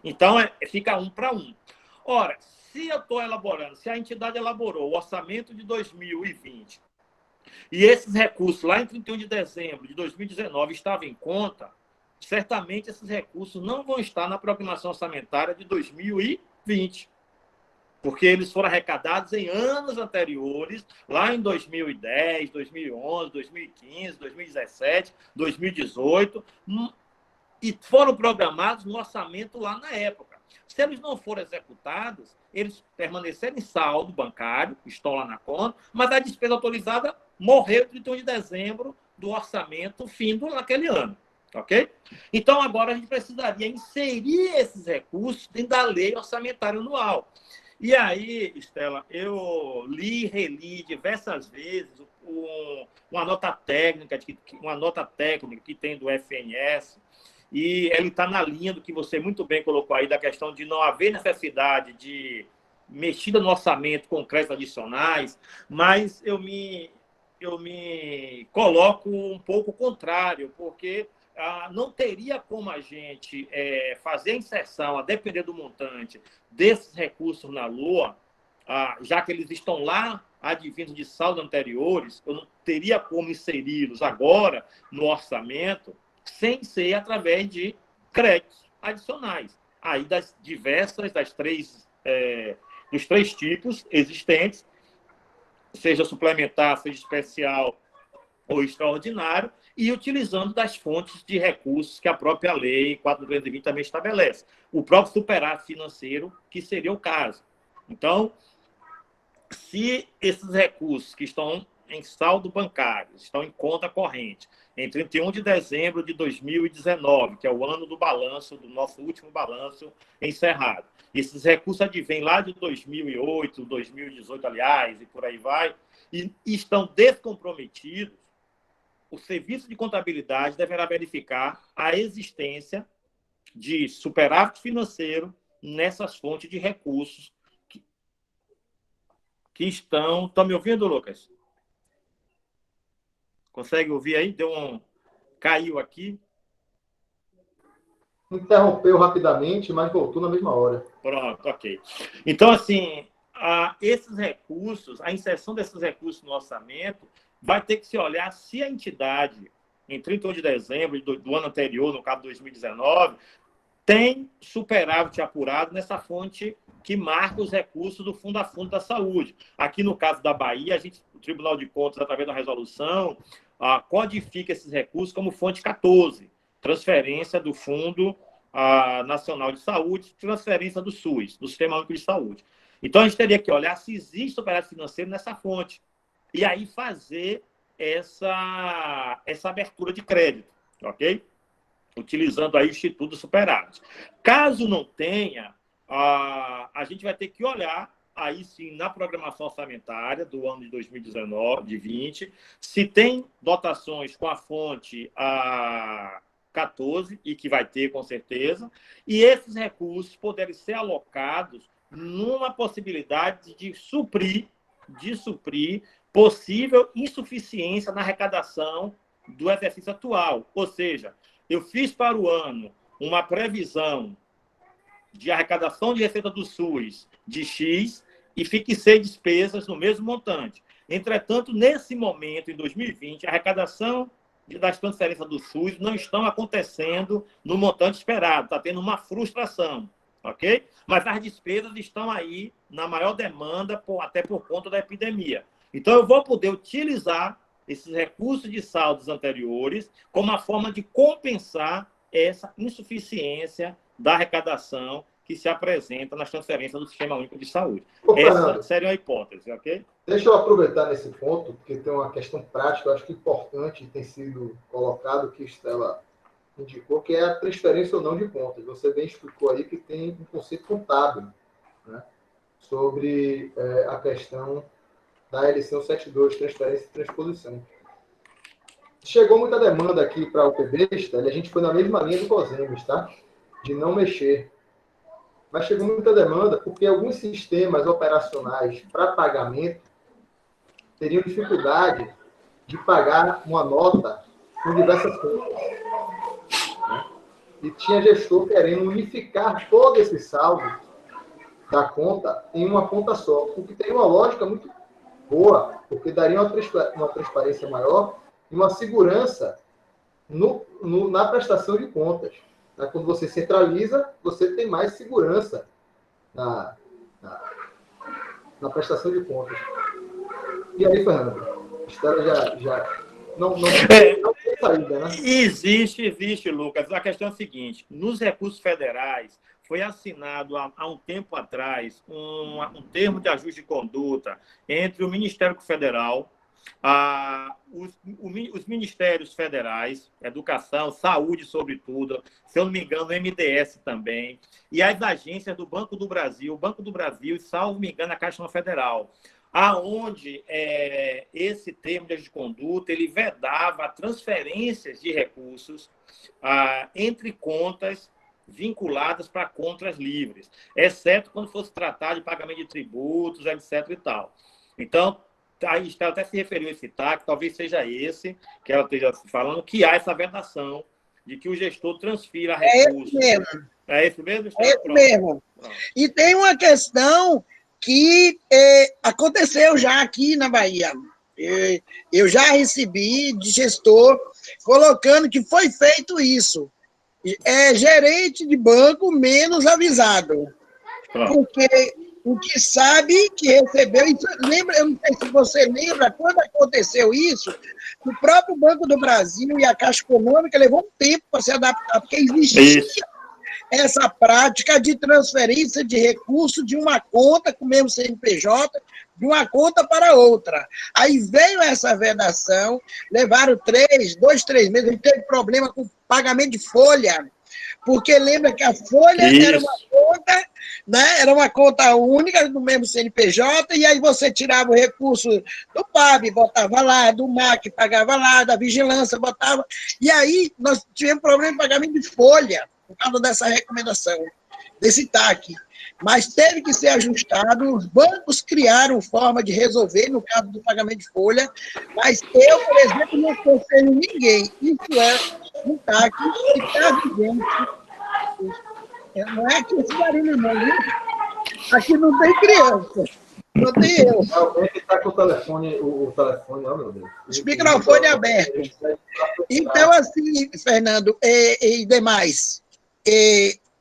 Então, fica 1 para 1. Ora, se eu estou elaborando, se a entidade elaborou o orçamento de 2020, e esses recursos lá em 31 de dezembro de 2019 estavam em conta, certamente esses recursos não vão estar na programação orçamentária de 2020, porque eles foram arrecadados em anos anteriores, lá em 2010, 2011, 2015, 2017, 2018, e foram programados no orçamento lá na época. Se eles não forem executados, eles permanecerem em saldo bancário, estão lá na conta, mas a despesa autorizada morreu em 31 de dezembro do orçamento findo naquele ano. Ok? Então, agora a gente precisaria inserir esses recursos dentro da lei orçamentária anual. E aí, Estela, eu li e reli diversas vezes uma nota técnica que tem do FNS, e ele está na linha do que você muito bem colocou aí, da questão de não haver necessidade de mexida no orçamento com créditos adicionais, mas eu me coloco um pouco contrário, porque não teria como a gente fazer a inserção, a depender do montante, desses recursos na Lua, já que eles estão lá advindos de saldos anteriores, eu não teria como inseri-los agora no orçamento sem ser através de créditos adicionais. Aí dos três tipos existentes, seja suplementar, seja especial ou extraordinário, e utilizando das fontes de recursos que a própria lei 4.220 também estabelece. O próprio superávit financeiro, que seria o caso. Então, se esses recursos que estão em saldo bancário, estão em conta corrente, em 31 de dezembro de 2019, que é o ano do balanço, do nosso último balanço encerrado. Esses recursos advêm lá de 2008, 2018, aliás, e por aí vai, e estão descomprometidos, o serviço de contabilidade deverá verificar a existência de superávit financeiro nessas fontes de recursos que estão... Estão me ouvindo, Lucas? Consegue ouvir aí? Caiu aqui. Interrompeu rapidamente, mas voltou na mesma hora. Pronto, ok. Então, assim, esses recursos, a inserção desses recursos no orçamento, vai ter que se olhar se a entidade, em 31 de dezembro do ano anterior, no caso 2019, tem superávit apurado nessa fonte que marca os recursos do Fundo a Fundo da Saúde. Aqui, no caso da Bahia, o Tribunal de Contas, através da resolução, codifica esses recursos como fonte 14, transferência do Fundo Nacional de Saúde, transferência do SUS, do Sistema Único de Saúde. Então, a gente teria que olhar se existe superávit financeiro nessa fonte. E aí fazer essa abertura de crédito, ok? Utilizando aí o Instituto do Superávit. Caso não tenha, a gente vai ter que olhar, aí sim, na programação orçamentária do ano de 2019, de 20, se tem dotações com a fonte 14, e que vai ter, com certeza, e esses recursos poderem ser alocados numa possibilidade de suprir possível insuficiência na arrecadação do exercício atual. Ou seja, eu fiz para o ano uma previsão de arrecadação de receita do SUS de X e fixei despesas no mesmo montante. Entretanto, nesse momento, em 2020, a arrecadação das transferências do SUS não estão acontecendo no montante esperado. Está tendo uma frustração, ok? Mas as despesas estão aí na maior demanda, até por conta da epidemia. Então, eu vou poder utilizar esses recursos de saldos anteriores como uma forma de compensar essa insuficiência da arrecadação que se apresenta nas transferências do Sistema Único de Saúde. Essa seria a hipótese, ok? Deixa eu aproveitar nesse ponto, porque tem uma questão prática, eu acho que importante, tem sido colocado, que Estela indicou, que é a transferência ou não de contas. Você bem explicou aí que tem um conceito contábil, né, sobre a questão da LC 172, transferência e transposição. Chegou muita demanda aqui para o UPB, Estela, e a gente foi na mesma linha do COSEMES, tá? De não mexer. Mas chegou muita demanda porque alguns sistemas operacionais para pagamento teriam dificuldade de pagar uma nota com diversas contas, né? E tinha gestor querendo unificar todo esse saldo da conta em uma conta só, o que tem uma lógica muito boa, porque daria uma transparência maior e uma segurança na prestação de contas. Quando você centraliza, você tem mais segurança na prestação de contas. E aí, Fernando? A história já não tem saída, né? Existe, Lucas. A questão é a seguinte: nos recursos federais, foi assinado há um tempo atrás um termo de ajuste de conduta entre o Ministério Federal, Os ministérios federais, educação, saúde, sobretudo, se eu não me engano, o MDS também, e as agências do Banco do Brasil, e, salvo me engano, a Caixa Federal, aonde esse termo de conduta ele vedava transferências de recursos entre contas vinculadas para contas livres, exceto quando fosse tratado de pagamento de tributos, etc. e tal. Então, a Estela até se referiu a esse TAC, talvez seja esse que ela esteja falando, que há essa vedação de que o gestor transfira recursos. É esse mesmo. É esse mesmo? É esse mesmo. E tem uma questão que aconteceu já aqui na Bahia. Eu já recebi de gestor colocando que foi feito isso. Gerente de banco menos avisado. Porque o que sabe que recebeu... Lembra, eu não sei se você lembra, quando aconteceu isso, o próprio Banco do Brasil e a Caixa Econômica levou um tempo para se adaptar, porque existia essa prática de transferência de recurso de uma conta com o mesmo CNPJ, de uma conta para outra. Aí veio essa vedação, levaram 2, 3 meses, a gente teve problema com pagamento de folha, porque lembra que a folha era uma conta, né? Era uma conta única do mesmo CNPJ, e aí você tirava o recurso do PAB, botava lá, do MAC, pagava lá, da vigilância, botava. E aí nós tivemos problema de pagamento de folha, por causa dessa recomendação, desse TAC. Mas teve que ser ajustado, os bancos criaram forma de resolver, no caso do pagamento de folha, mas eu, por exemplo, não aconselho ninguém. Isso é um TAC que está vigente. Não é aqui esse barulho, não, viu? Aqui não tem criança, não tem eu. Alguém que está com o telefone, oh meu Deus. Os microfones abertos. Então, assim, Fernando, e demais,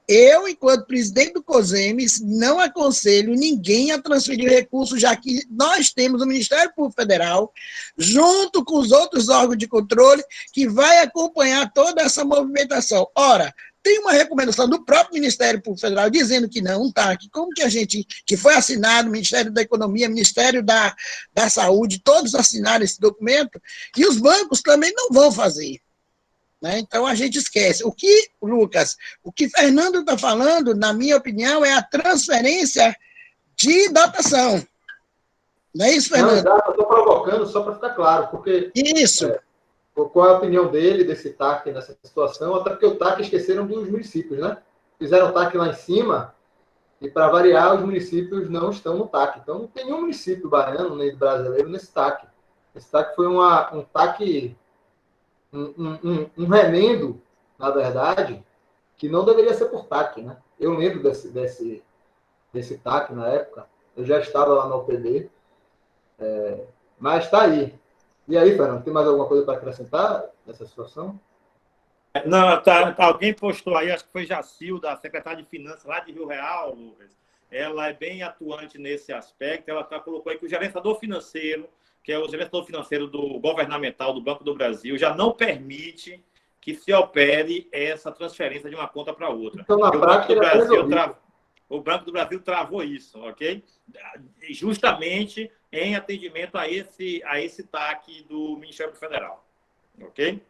eu, enquanto presidente do COSEMES, não aconselho ninguém a transferir recursos, já que nós temos o Ministério Público Federal, junto com os outros órgãos de controle, que vai acompanhar toda essa movimentação. Ora, tem uma recomendação do próprio Ministério Público Federal dizendo que não, tá? Que como que a gente, que foi assinado, Ministério da Economia, Ministério da Saúde, todos assinaram esse documento, e os bancos também não vão fazer. Né? Então, a gente esquece. O que, Lucas, o que Fernando está falando, na minha opinião, é a transferência de dotação. Não é isso, Fernando? Não, eu estou provocando só para ficar claro, porque... Isso. Qual é a opinião dele desse TAC nessa situação? Até porque o TAC esqueceram dos municípios, né? Fizeram o TAC lá em cima e, para variar, os municípios não estão no TAC. Então, não tem nenhum município baiano nem brasileiro nesse TAC. Esse TAC foi um TAC... Um remendo, na verdade, que não deveria ser por TAC, né? Eu lembro desse TAC na época, eu já estava lá na UPB, mas está aí. E aí, Fernando, tem mais alguma coisa para acrescentar nessa situação? Não, alguém postou aí, acho que foi Jacilda, secretária de Finanças lá de Rio Real, Lucas. Ela é bem atuante nesse aspecto, ela colocou aí que o gerenciador financeiro, que é o gerenciador financeiro do governamental do Banco do Brasil, já não permite que se opere essa transferência de uma conta para outra. Então, na prática, o Banco do Brasil travou isso, ok? Justamente em atendimento a esse TAC do Ministério Federal, ok?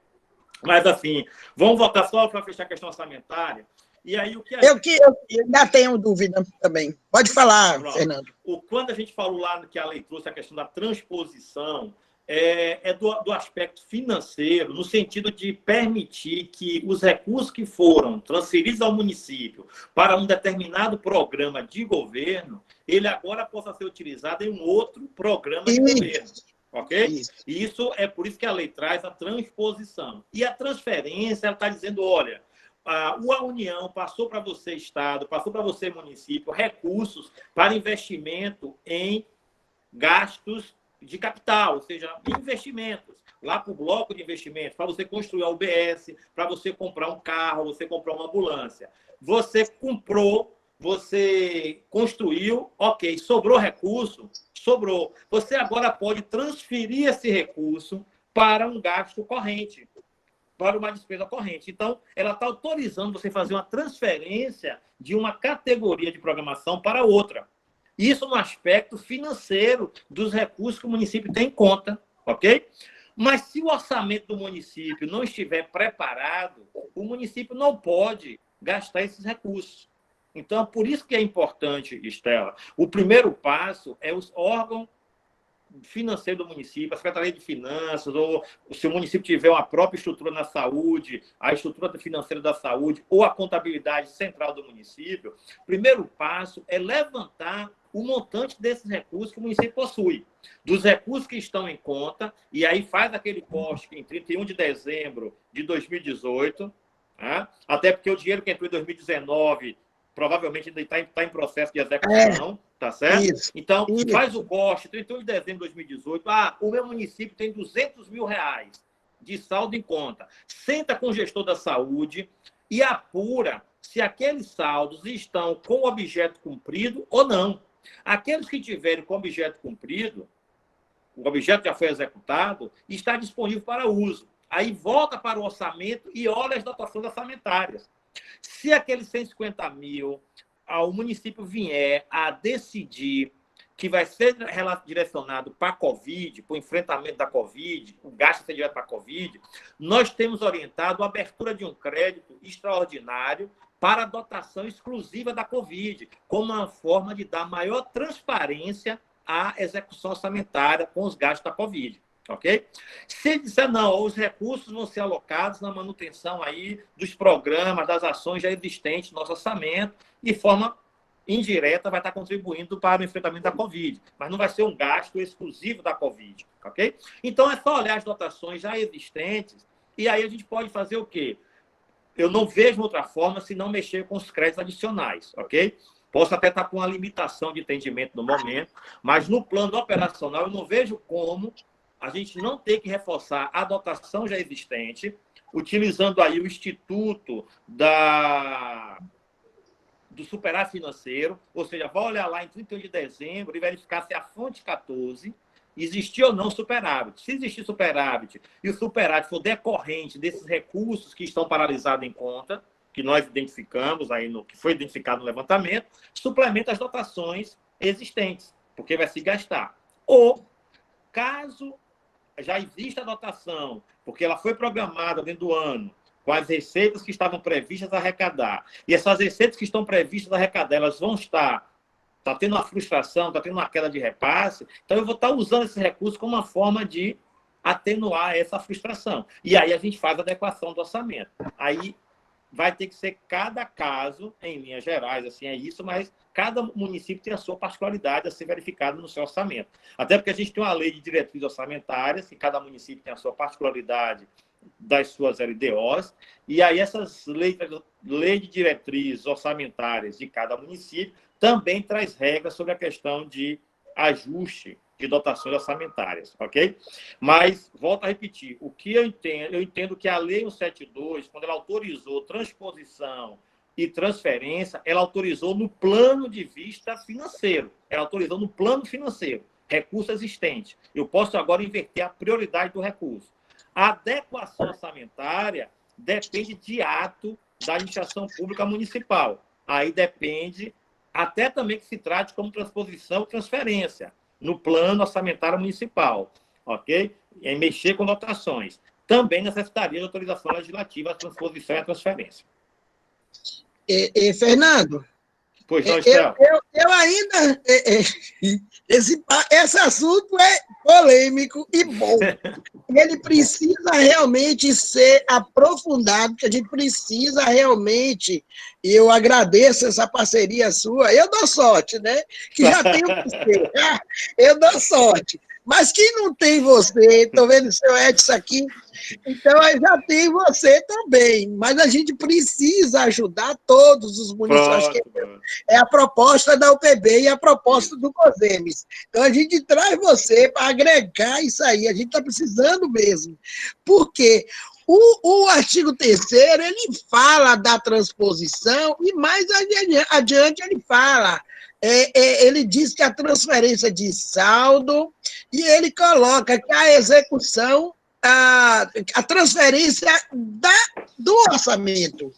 Mas, assim, vamos voltar só para fechar a questão orçamentária. E aí, o que eu ainda tenho dúvida também. Pode falar, pronto. Fernando. Quando a gente falou lá que a lei trouxe a questão da transposição, do aspecto financeiro, no sentido de permitir que os recursos que foram transferidos ao município para um determinado programa de governo, ele agora possa ser utilizado em um outro programa de governo. Ok? Isso é por isso que a lei traz a transposição. E a transferência, ela está dizendo, olha, a União passou para você, Estado, passou para você, município, recursos para investimento em gastos de capital, ou seja, investimentos, lá para o bloco de investimentos, para você construir a UBS, para você comprar um carro, você comprar uma ambulância. Você comprou, você construiu, ok, sobrou recurso? Sobrou. Você agora pode transferir esse recurso para um gasto corrente, para uma despesa corrente. Então, ela está autorizando você fazer uma transferência de uma categoria de programação para outra. Isso no aspecto financeiro dos recursos que o município tem em conta, ok? Mas se o orçamento do município não estiver preparado, o município não pode gastar esses recursos. Então, por isso que é importante, Estela, o primeiro passo é os órgãos financeiro do município, a Secretaria de Finanças, ou se o município tiver uma própria estrutura na saúde, a estrutura financeira da saúde, ou a contabilidade central do município, o primeiro passo é levantar o montante desses recursos que o município possui, dos recursos que estão em conta, e aí faz aquele corte em 31 de dezembro de 2018, né? Até porque o dinheiro que entrou em 2019 provavelmente ainda está em processo de execução, tá certo? Isso, então, isso. faz o corte, 31 de dezembro de 2018, o meu município tem R$200 mil de saldo em conta. Senta com o gestor da saúde e apura se aqueles saldos estão com o objeto cumprido ou não. Aqueles que tiverem com o objeto cumprido, o objeto já foi executado, está disponível para uso. Aí volta para o orçamento e olha as dotações orçamentárias. Se aqueles 150 mil, o município vier a decidir que vai ser direcionado para a Covid, para o enfrentamento da Covid, o gasto ser direto para a Covid, nós temos orientado a abertura de um crédito extraordinário para a dotação exclusiva da Covid, como uma forma de dar maior transparência à execução orçamentária com os gastos da Covid. Ok? Se disser não, os recursos vão ser alocados na manutenção aí dos programas, das ações já existentes no nosso orçamento, e de forma indireta vai estar contribuindo para o enfrentamento da Covid, mas não vai ser um gasto exclusivo da Covid, ok? Então é só olhar as dotações já existentes e aí a gente pode fazer o quê? Eu não vejo outra forma se não mexer com os créditos adicionais, ok? Posso até estar com uma limitação de entendimento no momento, mas no plano operacional eu não vejo como a gente não tem que reforçar a dotação já existente, utilizando aí o Instituto do Superávit Financeiro, ou seja, vai olhar lá em 31 de dezembro e verificar se a fonte 14 existir ou não superávit. Se existir superávit e o superávit for decorrente desses recursos que estão paralisados em conta, que nós identificamos, aí que foi identificado no levantamento, suplementa as dotações existentes, porque vai se gastar. Ou, caso já exista a dotação, porque ela foi programada dentro do ano, com as receitas que estavam previstas a arrecadar, e essas receitas que estão previstas a arrecadar, elas vão estar tendo uma frustração, está tendo uma queda de repasse, então eu vou estar usando esse recurso como uma forma de atenuar essa frustração. E aí a gente faz a adequação do orçamento. Aí vai ter que ser cada caso, em linhas gerais, assim é isso, mas cada município tem a sua particularidade a ser verificada no seu orçamento. Até porque a gente tem uma lei de diretrizes orçamentárias, e cada município tem a sua particularidade das suas LDOs, e aí essas leis de diretrizes orçamentárias de cada município também traz regras sobre a questão de ajuste de dotações orçamentárias, ok? Mas, volto a repetir, o que eu entendo que a Lei 172, quando ela autorizou transposição e transferência, ela autorizou no plano de vista financeiro, ela autorizou no plano financeiro, recurso existente. Eu posso agora inverter a prioridade do recurso. A adequação orçamentária depende de ato da administração pública municipal. Aí depende até também que se trate como transposição ou transferência no plano orçamentário municipal, ok? E aí mexer com dotações. Também necessitaria de autorização legislativa a transposição e a transferência. Fernando, Pois não, Estel? eu ainda... Esse assunto é polêmico e bom. Ele precisa realmente ser aprofundado, porque a gente precisa realmente, e eu agradeço essa parceria sua, eu dou sorte, né? Que já tem você, eu dou sorte. Mas quem não tem você, estou vendo o seu Edson aqui, então já tem você também. Mas a gente precisa ajudar todos os municípios. É a proposta da UPB e a proposta do COSEMES. Então a gente traz você para agregar isso aí. A gente está precisando mesmo. Por quê? O artigo 3º, ele fala da transposição e mais adiante ele fala... ele diz que a transferência de saldo e ele coloca que a execução, a transferência do orçamento,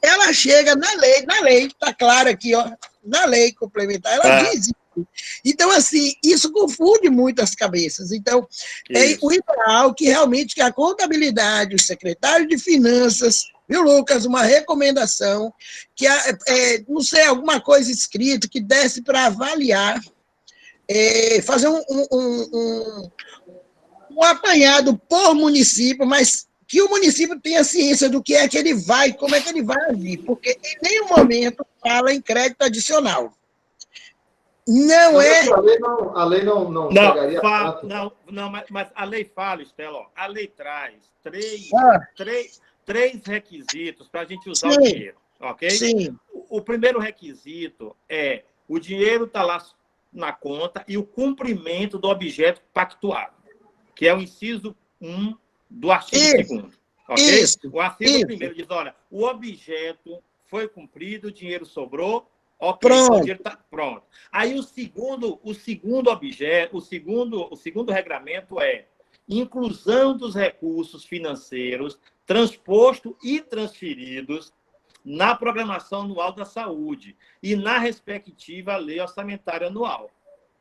ela chega na lei, está claro aqui, ó, na lei complementar, ela diz, Então, assim, isso confunde muito as cabeças. Então, é o ideal que realmente que a contabilidade, o secretário de finanças, viu, Lucas, uma recomendação, que, não sei, alguma coisa escrita que desse para avaliar, fazer um apanhado por município, mas que o município tenha ciência do que é que ele vai, como é que ele vai agir, porque em nenhum momento fala em crédito adicional. Não é. A lei não chegaria tanto. Não, mas a lei fala, Estela, ó, a lei traz três requisitos para a gente usar o dinheiro, ok? Sim. O primeiro requisito é o dinheiro está lá na conta e o cumprimento do objeto pactuado, que é o inciso 1 do artigo 2º, ok? O artigo 1º diz, olha, o objeto foi cumprido, o dinheiro sobrou, ok, pronto. O dinheiro está pronto. Aí o segundo objeto, o segundo regramento é inclusão dos recursos financeiros transposto e transferidos na programação anual da saúde e na respectiva lei orçamentária anual.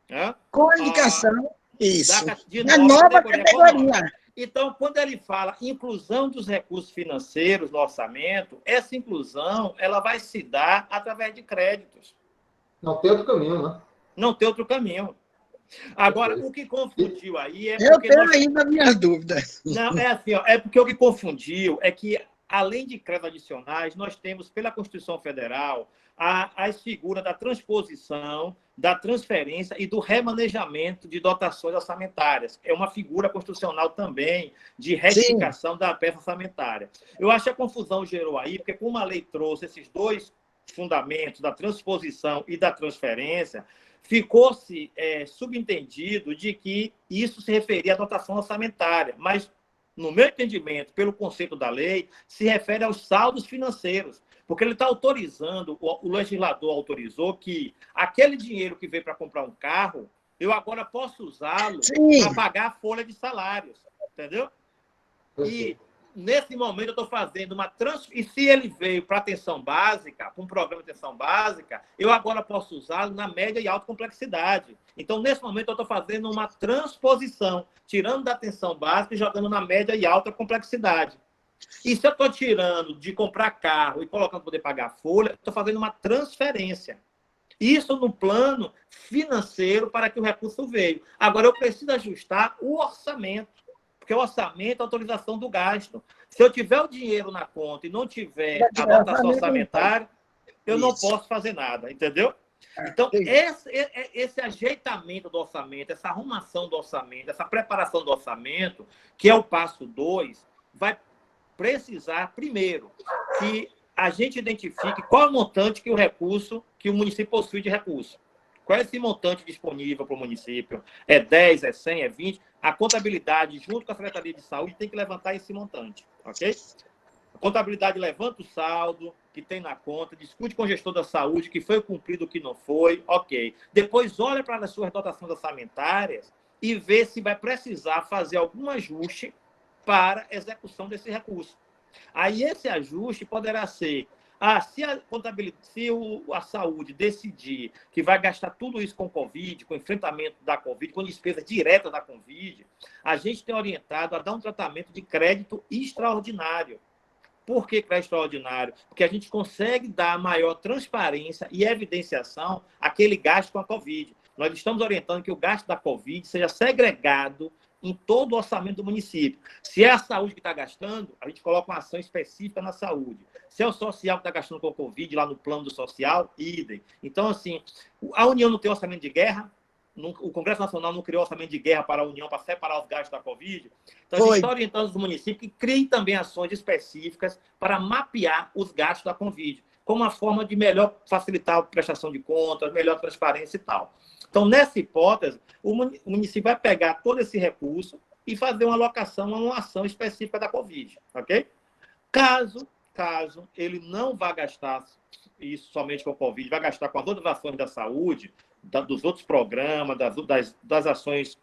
Né? Com indicação, isso. Da nova categoria. Então, quando ele fala inclusão dos recursos financeiros no orçamento, essa inclusão ela vai se dar através de créditos. Não tem outro caminho, né? Não tem outro caminho. Agora, o que confundiu aí é... Eu tenho ainda minhas dúvidas. Não, é assim, ó, é porque o que confundiu é que, além de créditos adicionais, nós temos, pela Constituição Federal, as figuras da transposição, da transferência e do remanejamento de dotações orçamentárias. É uma figura constitucional também de retificação da peça orçamentária. Eu acho que a confusão gerou aí, porque como a lei trouxe esses dois fundamentos da transposição e da transferência, ficou-se subentendido de que isso se referia à dotação orçamentária, mas, no meu entendimento, pelo conceito da lei, se refere aos saldos financeiros, porque ele está autorizando, o legislador autorizou que aquele dinheiro que veio para comprar um carro, eu agora posso usá-lo para pagar a folha de salários, entendeu? E, nesse momento, eu estou fazendo uma transferência. E se ele veio para atenção básica, para um programa de atenção básica, eu agora posso usá-lo na média e alta complexidade. Então, nesse momento, eu estou fazendo uma transposição, tirando da atenção básica e jogando na média e alta complexidade. E se eu estou tirando de comprar carro e colocando para poder pagar a folha, estou fazendo uma transferência. Isso no plano financeiro para que o recurso veio. Agora, eu preciso ajustar o orçamento. Porque o orçamento é a autorização do gasto. Se eu tiver o dinheiro na conta e não tiver a dotação orçamentária, eu não posso fazer nada, entendeu? Então, esse ajeitamento do orçamento, essa arrumação do orçamento, essa preparação do orçamento, que é o passo 2, vai precisar, primeiro, que a gente identifique qual é o montante que o município possui de recurso. Qual é esse montante disponível para o município? É 10, é 100, é 20? A contabilidade, junto com a Secretaria de Saúde, tem que levantar esse montante, ok? A contabilidade levanta o saldo que tem na conta, discute com o gestor da saúde que foi cumprido, o que não foi, ok. Depois olha para as suas dotações orçamentárias e vê se vai precisar fazer algum ajuste para a execução desse recurso. Aí esse ajuste poderá ser... se a saúde decidir que vai gastar tudo isso com Covid, com enfrentamento da Covid, com despesa direta da Covid, a gente tem orientado a dar um tratamento de crédito extraordinário. Por que crédito extraordinário? Porque a gente consegue dar maior transparência e evidenciação àquele gasto com a Covid. Nós estamos orientando que o gasto da Covid seja segregado em todo o orçamento do município. Se é a saúde que está gastando, a gente coloca uma ação específica na saúde. Se é o social que está gastando com a Covid, lá no plano do social, idem. Então, assim, a União não tem orçamento de guerra, o Congresso Nacional não criou orçamento de guerra para a União, para separar os gastos da Covid. Então, a gente está orientando os municípios que criem também ações específicas para mapear os gastos da Covid, como uma forma de melhor facilitar a prestação de contas, melhor transparência e tal. Então, nessa hipótese, o município vai pegar todo esse recurso e fazer uma alocação a uma ação específica da Covid, ok? Caso ele não vá gastar isso somente com a Covid, vai gastar com as outras ações da saúde, dos outros programas, das ações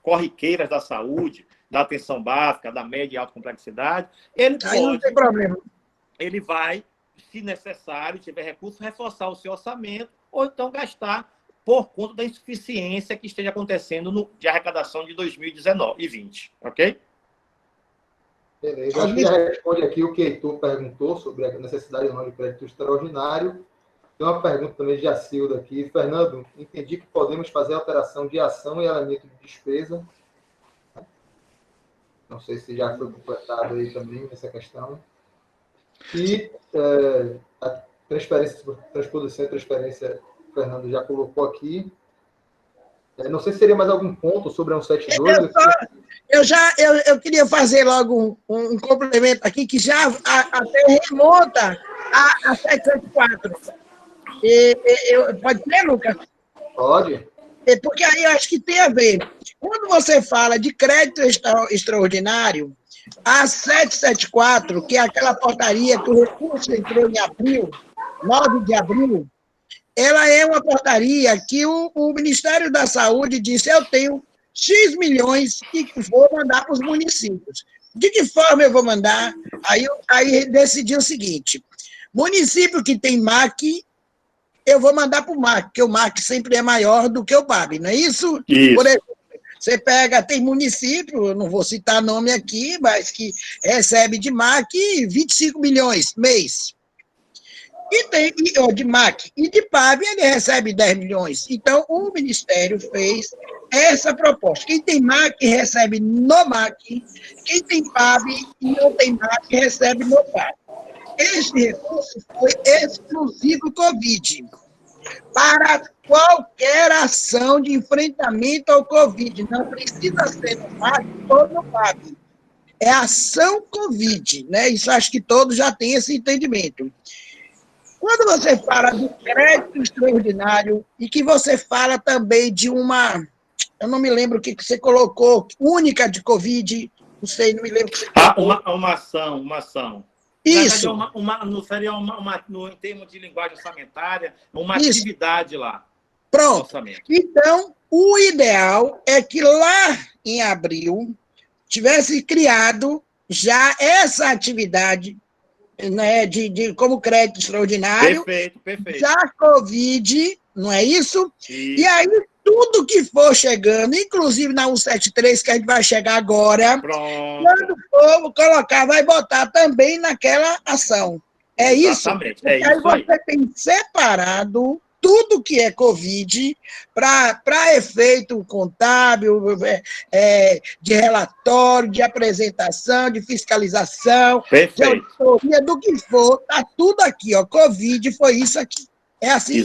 corriqueiras da saúde, da atenção básica, da média e alta complexidade, não tem problema. Ele vai, se necessário, tiver recurso, reforçar o seu orçamento ou então gastar por conta da insuficiência que esteja acontecendo de arrecadação de 2019 e 20, ok? Beleza. Acho que já responde aqui o que Heitor perguntou sobre a necessidade ou não de crédito extraordinário. Tem uma pergunta também de Jacilda aqui. Fernando, entendi que podemos fazer alteração de ação e elemento de despesa. Não sei se já foi completado aí também essa questão. E a transposição e transferência, o Fernando já colocou aqui. Não sei se seria mais algum ponto sobre a 172. Eu queria fazer logo um complemento aqui, que já até remonta a 774. Pode ser, Lucas? Pode. Porque aí eu acho que tem a ver. Quando você fala de crédito extraordinário, a 774, que é aquela portaria que o recurso entrou em abril, 9 de abril, ela é uma portaria que o Ministério da Saúde disse: eu tenho X milhões e vou mandar para os municípios. De que forma eu vou mandar? Aí decidiu o seguinte: município que tem MAC, eu vou mandar para o MAC, porque o MAC sempre é maior do que o PAB, não é isso? Isso. Por exemplo, você pega, tem município, eu não vou citar nome aqui, mas que recebe de MAC 25 milhões mês. E tem de MAC e de PAB ele recebe 10 milhões. Então, o Ministério fez essa proposta. Quem tem MAC recebe no MAC, quem tem PAB e não tem MAC recebe no PAB. Este recurso foi exclusivo Covid, para qualquer ação de enfrentamento ao Covid. Não precisa ser no MAC ou no PAB. É ação Covid, né? Isso acho que todos já têm esse entendimento. Quando você fala do crédito extraordinário e que você fala também de uma, eu não me lembro o que você colocou, única de Covid, não sei, não me lembro o que você colocou. Uma ação. Isso. Não seria em termos de linguagem orçamentária, uma Isso. Atividade lá. Pronto. Então, o ideal é que lá em abril tivesse criado já essa atividade, né, como crédito extraordinário, perfeito. já Covid, não é isso? Isso. E aí, tudo que for chegando, inclusive na 173, que a gente vai chegar agora, Pronto. quando for colocar, vai botar também naquela ação. É Exatamente. Isso? Porque aí você tem separado tudo que é Covid para efeito contábil, de relatório, de apresentação, de fiscalização, de auditoria, do que for, está tudo aqui, ó. Covid foi isso aqui. É assim?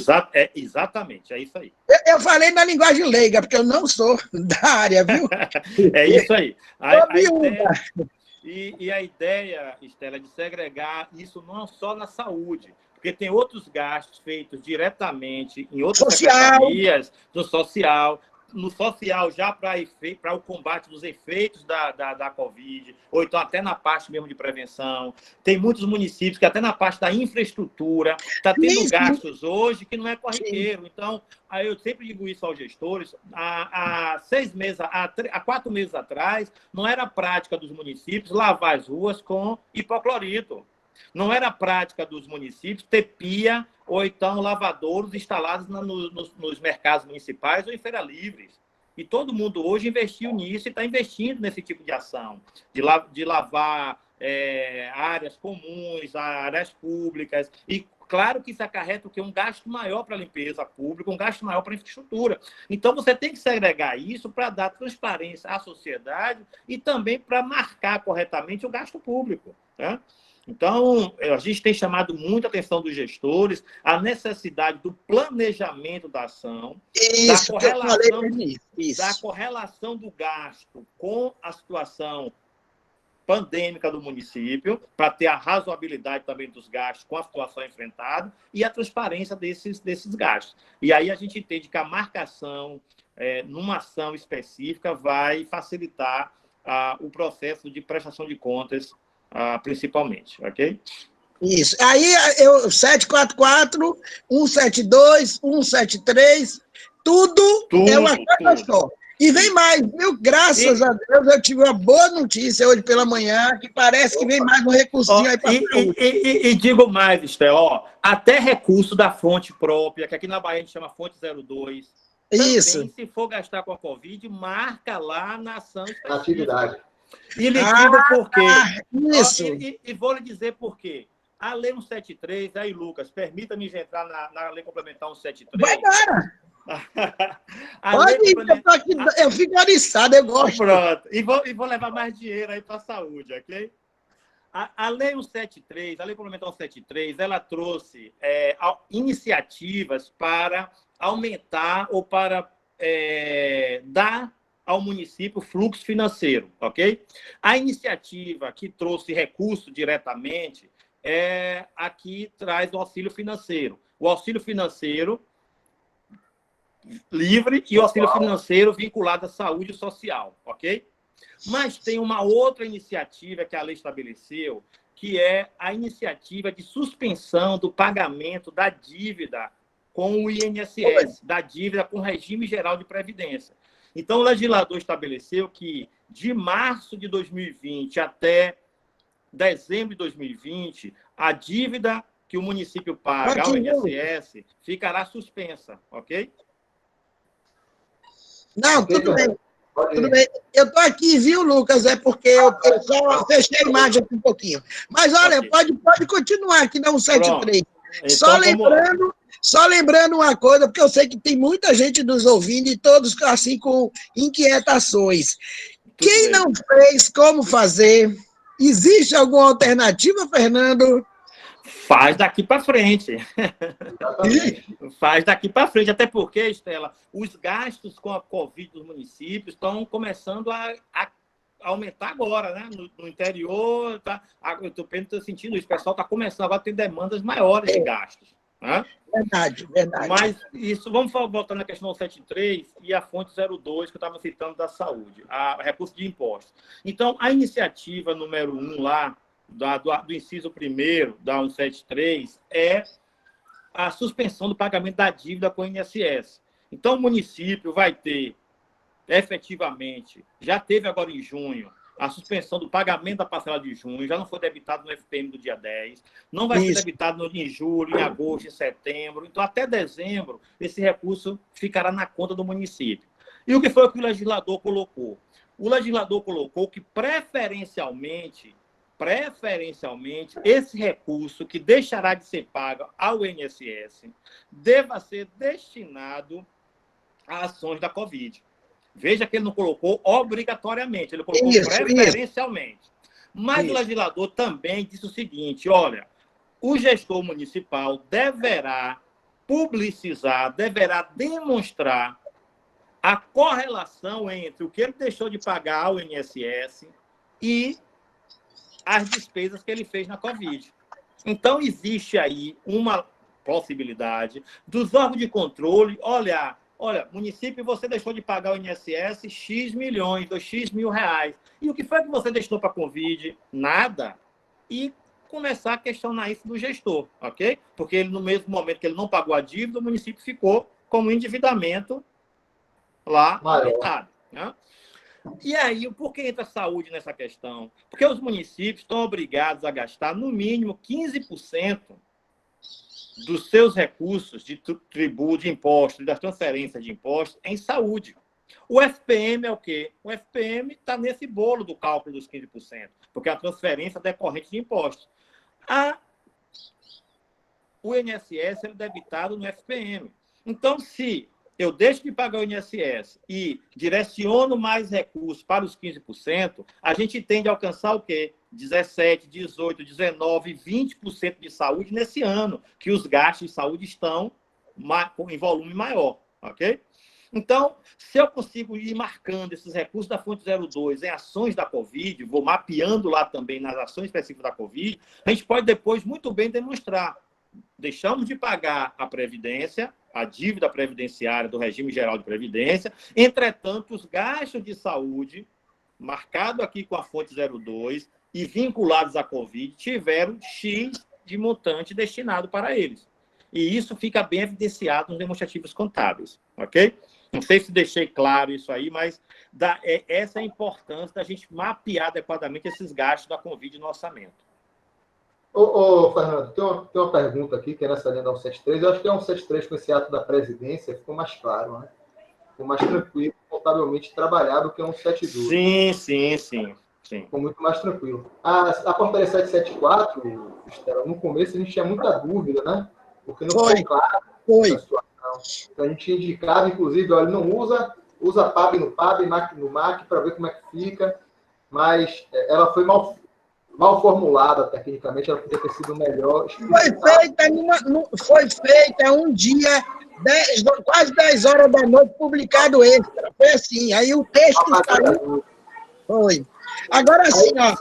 Exatamente, é isso aí. Eu falei na linguagem leiga, porque eu não sou da área, viu? É isso aí. A ideia, Estela, é de segregar isso não só na saúde, porque tem outros gastos feitos diretamente em outras secretarias, no social já para o combate dos efeitos da Covid, ou então até na parte mesmo de prevenção. Tem muitos municípios que até na parte da infraestrutura está tendo gastos hoje que não é corriqueiro. Então, aí eu sempre digo isso aos gestores, há 4 meses atrás, não era prática dos municípios lavar as ruas com hipoclorito. Não era prática dos municípios ter pia ou então lavadouros instalados nos mercados municipais ou em feiras livres. E todo mundo hoje investiu nisso e está investindo nesse tipo de ação, de lavar áreas comuns, áreas públicas. E claro que isso acarreta um gasto maior para a limpeza pública, um gasto maior para a infraestrutura. Então, você tem que segregar isso para dar transparência à sociedade e também para marcar corretamente o gasto público, né? Então, a gente tem chamado muita atenção dos gestores a necessidade do planejamento da ação, da correlação do gasto com a situação pandêmica do município, para ter a razoabilidade também dos gastos com a situação enfrentada e a transparência desses gastos. E aí a gente entende que a marcação numa ação específica vai facilitar o processo de prestação de contas, principalmente, ok? Isso. Aí, 744, 172, 173, tudo é uma coisa só. E vem mais, viu? Graças a Deus, eu tive uma boa notícia hoje pela manhã, que parece que vem mais um recursinho aí para e digo mais, Estel, ó, até recurso da fonte própria, que aqui na Bahia a gente chama fonte 02. Isso. Também, se for gastar com a Covid, marca lá na ação específica. Atividade. E lhe digo por quê. Isso. E vou lhe dizer por quê. A Lei 173, aí, Lucas, permita-me entrar na Lei Complementar 173. Vai embora. Pode ir, eu fico oriçado, eu gosto. Pronto. E vou levar mais dinheiro aí para a saúde, ok? A Lei 173, a Lei Complementar 173, ela trouxe iniciativas para aumentar ou para dar ao município fluxo financeiro, ok? A iniciativa que trouxe recurso diretamente aqui traz o auxílio financeiro. O auxílio financeiro livre e o auxílio financeiro vinculado à saúde social, ok? Mas tem uma outra iniciativa que a lei estabeleceu, que é a iniciativa de suspensão do pagamento da dívida com o INSS, da dívida com o Regime Geral de Previdência. Então, o legislador estabeleceu que, de março de 2020 até dezembro de 2020, a dívida que o município paga ao INSS ficará suspensa, ok? Não, tudo bem. Tudo bem. Eu estou aqui, viu, Lucas? É porque eu só fechei a imagem aqui um pouquinho. Mas, olha, okay. pode continuar aqui na 173. Então, só lembrando uma coisa, porque eu sei que tem muita gente nos ouvindo e todos assim com inquietações. Quem não fez, como fazer? Existe alguma alternativa, Fernando? Faz daqui para frente. Faz daqui para frente. Até porque, Estela, os gastos com a Covid dos municípios estão começando a aumentar agora, né? No interior, tá? Eu estou sentindo isso. O pessoal está começando agora a ter demandas maiores de gastos. Né? Verdade. Mas isso, vamos voltar na questão 73 e a fonte 02, que eu estava citando da saúde, a recurso de impostos. Então, a iniciativa número 1 lá, do inciso 1º da 173, é a suspensão do pagamento da dívida com o INSS. Então, o município vai ter, efetivamente, já teve agora em junho, a suspensão do pagamento da parcela de junho, já não foi debitado no FPM do dia 10, não vai ser debitado em julho, em agosto, em setembro. Então, até dezembro, esse recurso ficará na conta do município. E o que foi que o legislador colocou? O legislador colocou que, preferencialmente, esse recurso que deixará de ser pago ao INSS deva ser destinado a ações da Covid. Veja que ele não colocou obrigatoriamente, ele colocou preferencialmente. Mas o legislador também disse o seguinte, olha, o gestor municipal deverá publicizar, deverá demonstrar a correlação entre o que ele deixou de pagar ao INSS e as despesas que ele fez na Covid. Então, existe aí uma possibilidade dos órgãos de controle olhar, olha, município, você deixou de pagar o INSS X milhões, ou X mil reais. E o que foi que você deixou para a Covid? Nada. E começar a questionar isso do gestor, ok? Porque ele, no mesmo momento que ele não pagou a dívida, o município ficou com um endividamento lá aumentado, né? E aí, por que entra a saúde nessa questão? Porque os municípios estão obrigados a gastar, no mínimo, 15% dos seus recursos de tributo, de impostos, das transferências de impostos em saúde. O FPM é o quê? O FPM está nesse bolo do cálculo dos 15%, porque é a transferência decorrente de impostos. O INSS é debitado no FPM. Então, se eu deixo de pagar o INSS e direciono mais recursos para os 15%, a gente tende a alcançar o quê? 17%, 18%, 19%, 20% de saúde nesse ano, que os gastos de saúde estão em volume maior, ok? Então, se eu consigo ir marcando esses recursos da fonte 02 em ações da Covid, vou mapeando lá também nas ações específicas da Covid, a gente pode depois muito bem demonstrar. Deixamos de pagar a Previdência, a dívida previdenciária do Regime Geral de Previdência, entretanto, os gastos de saúde, marcado aqui com a fonte 02 e vinculados à Covid, tiveram X de montante destinado para eles. E isso fica bem evidenciado nos demonstrativos contábeis, ok? Não sei se deixei claro isso aí, mas essa é a importância da gente mapear adequadamente esses gastos da Covid no orçamento. Fernando, tem uma pergunta aqui, que é nessa linha da 173. Eu acho que é 173 com esse ato da presidência, ficou mais claro, né? Ficou mais tranquilo, contabilmente trabalhado que é 172. Sim. Ficou muito mais tranquilo. A portaria 774, Estela, no começo a gente tinha muita dúvida, né? Porque não ficou claro a situação. Então a gente indicava, inclusive, olha, não usa PAB no PAB, MAC no MAC, para ver como é que fica, mas ela foi mal formulada tecnicamente, ela podia ter sido melhor. Foi feita um dia, quase 10 horas da noite, publicado extra. Foi assim, aí o texto saiu. Foi. Agora, assim, ó,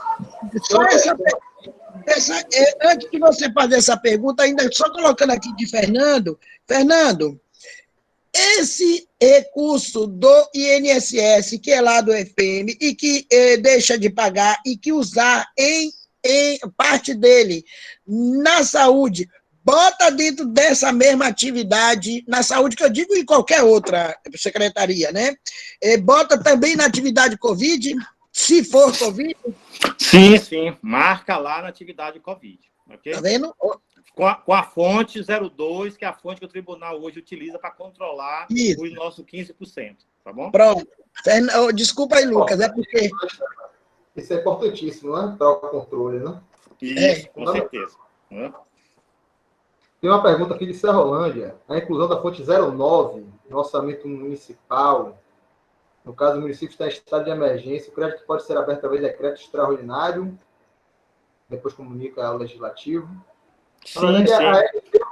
só antes de você fazer essa pergunta, ainda só colocando aqui de Fernando, esse recurso do INSS, que é lá do FM, e que deixa de pagar, e que usar em parte dele na saúde, bota dentro dessa mesma atividade, na saúde, que eu digo em qualquer outra secretaria, né? Bota também na atividade Covid, se for Covid? Sim. Marca lá na atividade Covid. Okay? Tá vendo? Com a fonte 02, que é a fonte que o tribunal hoje utiliza para controlar os nossos 15%. Tá bom? Pronto. Desculpa aí, Lucas, é porque... Isso é importantíssimo, né? Para o controle, né? Isso, com certeza. Tem uma pergunta aqui de Serrolândia. A inclusão da fonte 09 no orçamento municipal. No caso, o município está em estado de emergência, o crédito pode ser aberto através de decreto extraordinário, depois comunica ao legislativo. Sim. A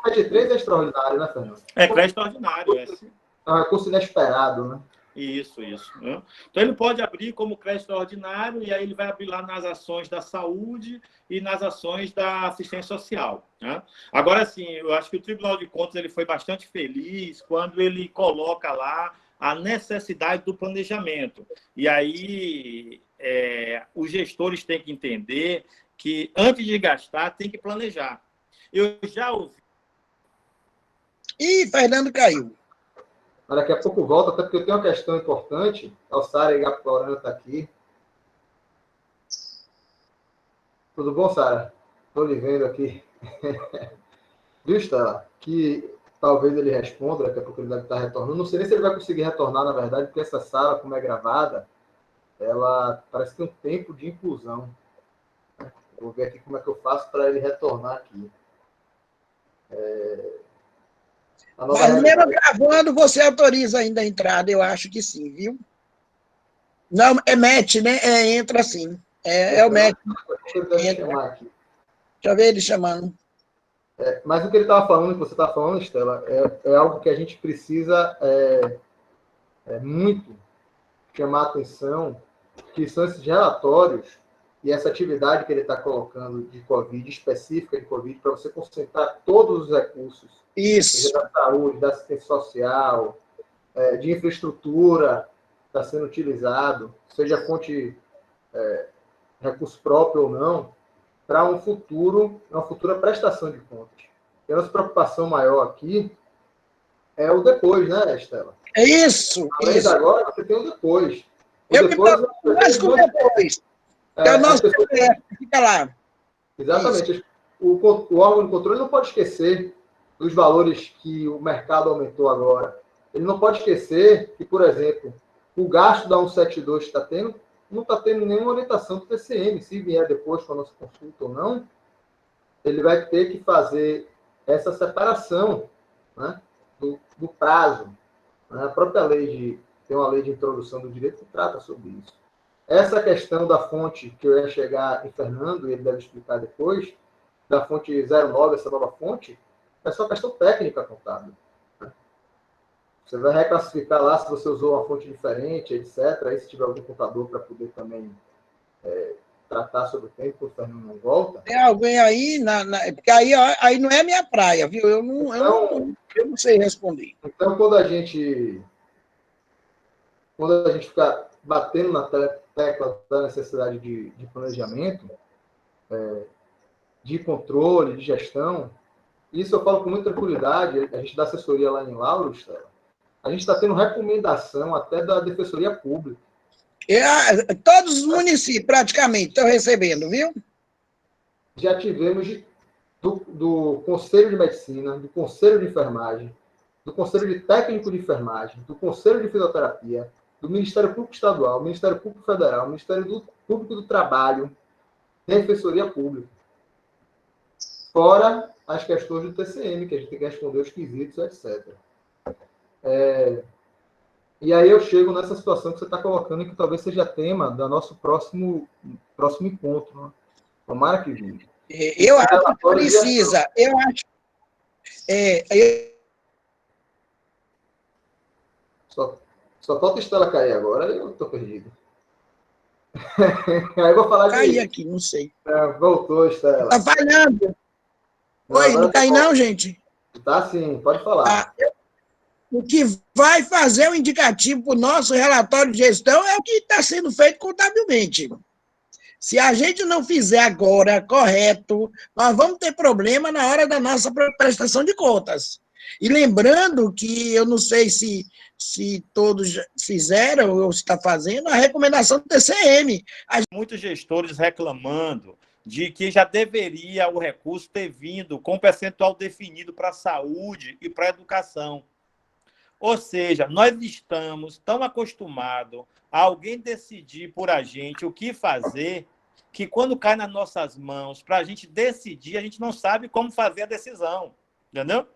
RT 3 é extraordinário, né, Fernando? É crédito extraordinário. É um recurso inesperado, né? Isso. Né? Então, ele pode abrir como crédito extraordinário e aí ele vai abrir lá nas ações da saúde e nas ações da assistência social. Né? Agora, sim, eu acho que o Tribunal de Contas ele foi bastante feliz quando ele coloca lá a necessidade do planejamento. E aí, os gestores têm que entender que, antes de gastar, tem que planejar. Eu já ouvi... Ih, Fernando caiu. Daqui a pouco volta, até porque eu tenho uma questão importante. A Sara Igaporã está aqui. Tudo bom, Sara? Estou lhe vendo aqui. Viu, Estela? Que talvez ele responda, daqui a pouco ele deve estar retornando. Não sei nem se ele vai conseguir retornar, na verdade, porque essa sala, como é gravada, ela parece que tem um tempo de inclusão. Eu vou ver aqui como é que eu faço para ele retornar aqui. Mas mesmo gravando, você autoriza ainda a entrada, eu acho que sim, viu? Não, é match, né? Entra sim. É o match. Deixa eu ver ele chamando. Mas o que ele estava falando, que você está falando, Estela, é algo que a gente precisa muito chamar a atenção, que são esses relatórios e essa atividade que ele está colocando de Covid, específica de Covid, para você concentrar todos os recursos. Isso. Seja da saúde, da assistência social, de infraestrutura está sendo utilizado, seja fonte recurso próprio ou não, para uma futura prestação de contas. E a nossa preocupação maior aqui é o depois, né, Estela? É isso. Além isso. agora, você tem o depois. Mais com o depois. É o nosso PPF, fica lá. Exatamente. Isso. O órgão de controle não pode esquecer dos valores que o mercado aumentou agora. Ele não pode esquecer que, por exemplo, o gasto da 172 está tendo, não está tendo nenhuma orientação do TCM. Se vier depois com a nossa consulta ou não, ele vai ter que fazer essa separação, né, do prazo. A própria lei tem uma lei de introdução do direito que trata sobre isso. Essa questão da fonte, que eu ia chegar em Fernando, e ele deve explicar depois, da fonte 09, essa nova fonte, é só questão técnica contábil. Você vai reclassificar lá se você usou uma fonte diferente, etc. Aí, se tiver algum contador para poder também tratar sobre o tempo, o Fernando não volta. Tem alguém aí, porque aí não é minha praia, viu? Eu não sei responder. Então, quando a gente ficar batendo na tecla da necessidade de planejamento, de controle, de gestão, isso eu falo com muita tranquilidade. A gente dá assessoria lá em Lauro, Estela, A gente está tendo recomendação até da Defensoria Pública. Todos os municípios, praticamente, estão recebendo, viu? Já tivemos do Conselho de Medicina, do Conselho de Enfermagem, do Conselho de Técnico de Enfermagem, do Conselho de Fisioterapia, do Ministério Público Estadual, Ministério Público Federal, Ministério Público do Trabalho, Defensoria Pública. Fora as questões do TCM, que a gente tem que responder os quesitos, etc. E aí eu chego nessa situação que você está colocando, que talvez seja tema do nosso próximo encontro. Né? Tomara que vingue. Eu acho que precisa. Eu acho. Só falta a Estela cair agora, eu estou perdido. Aí eu vou falar de... Caí aqui, não sei. Voltou, Estela. Está falhando. Oi, não cai não, gente? Tá sim, pode falar. O que vai fazer o indicativo para o nosso relatório de gestão é o que está sendo feito contabilmente. Se a gente não fizer agora correto, nós vamos ter problema na hora da nossa prestação de contas. E lembrando que, eu não sei se todos fizeram ou está fazendo, a recomendação do TCM. Muitos gestores reclamando de que já deveria o recurso ter vindo com percentual definido para a saúde e para a educação. Ou seja, nós estamos tão acostumados a alguém decidir por a gente o que fazer, que quando cai nas nossas mãos para a gente decidir, a gente não sabe como fazer a decisão. Entendeu?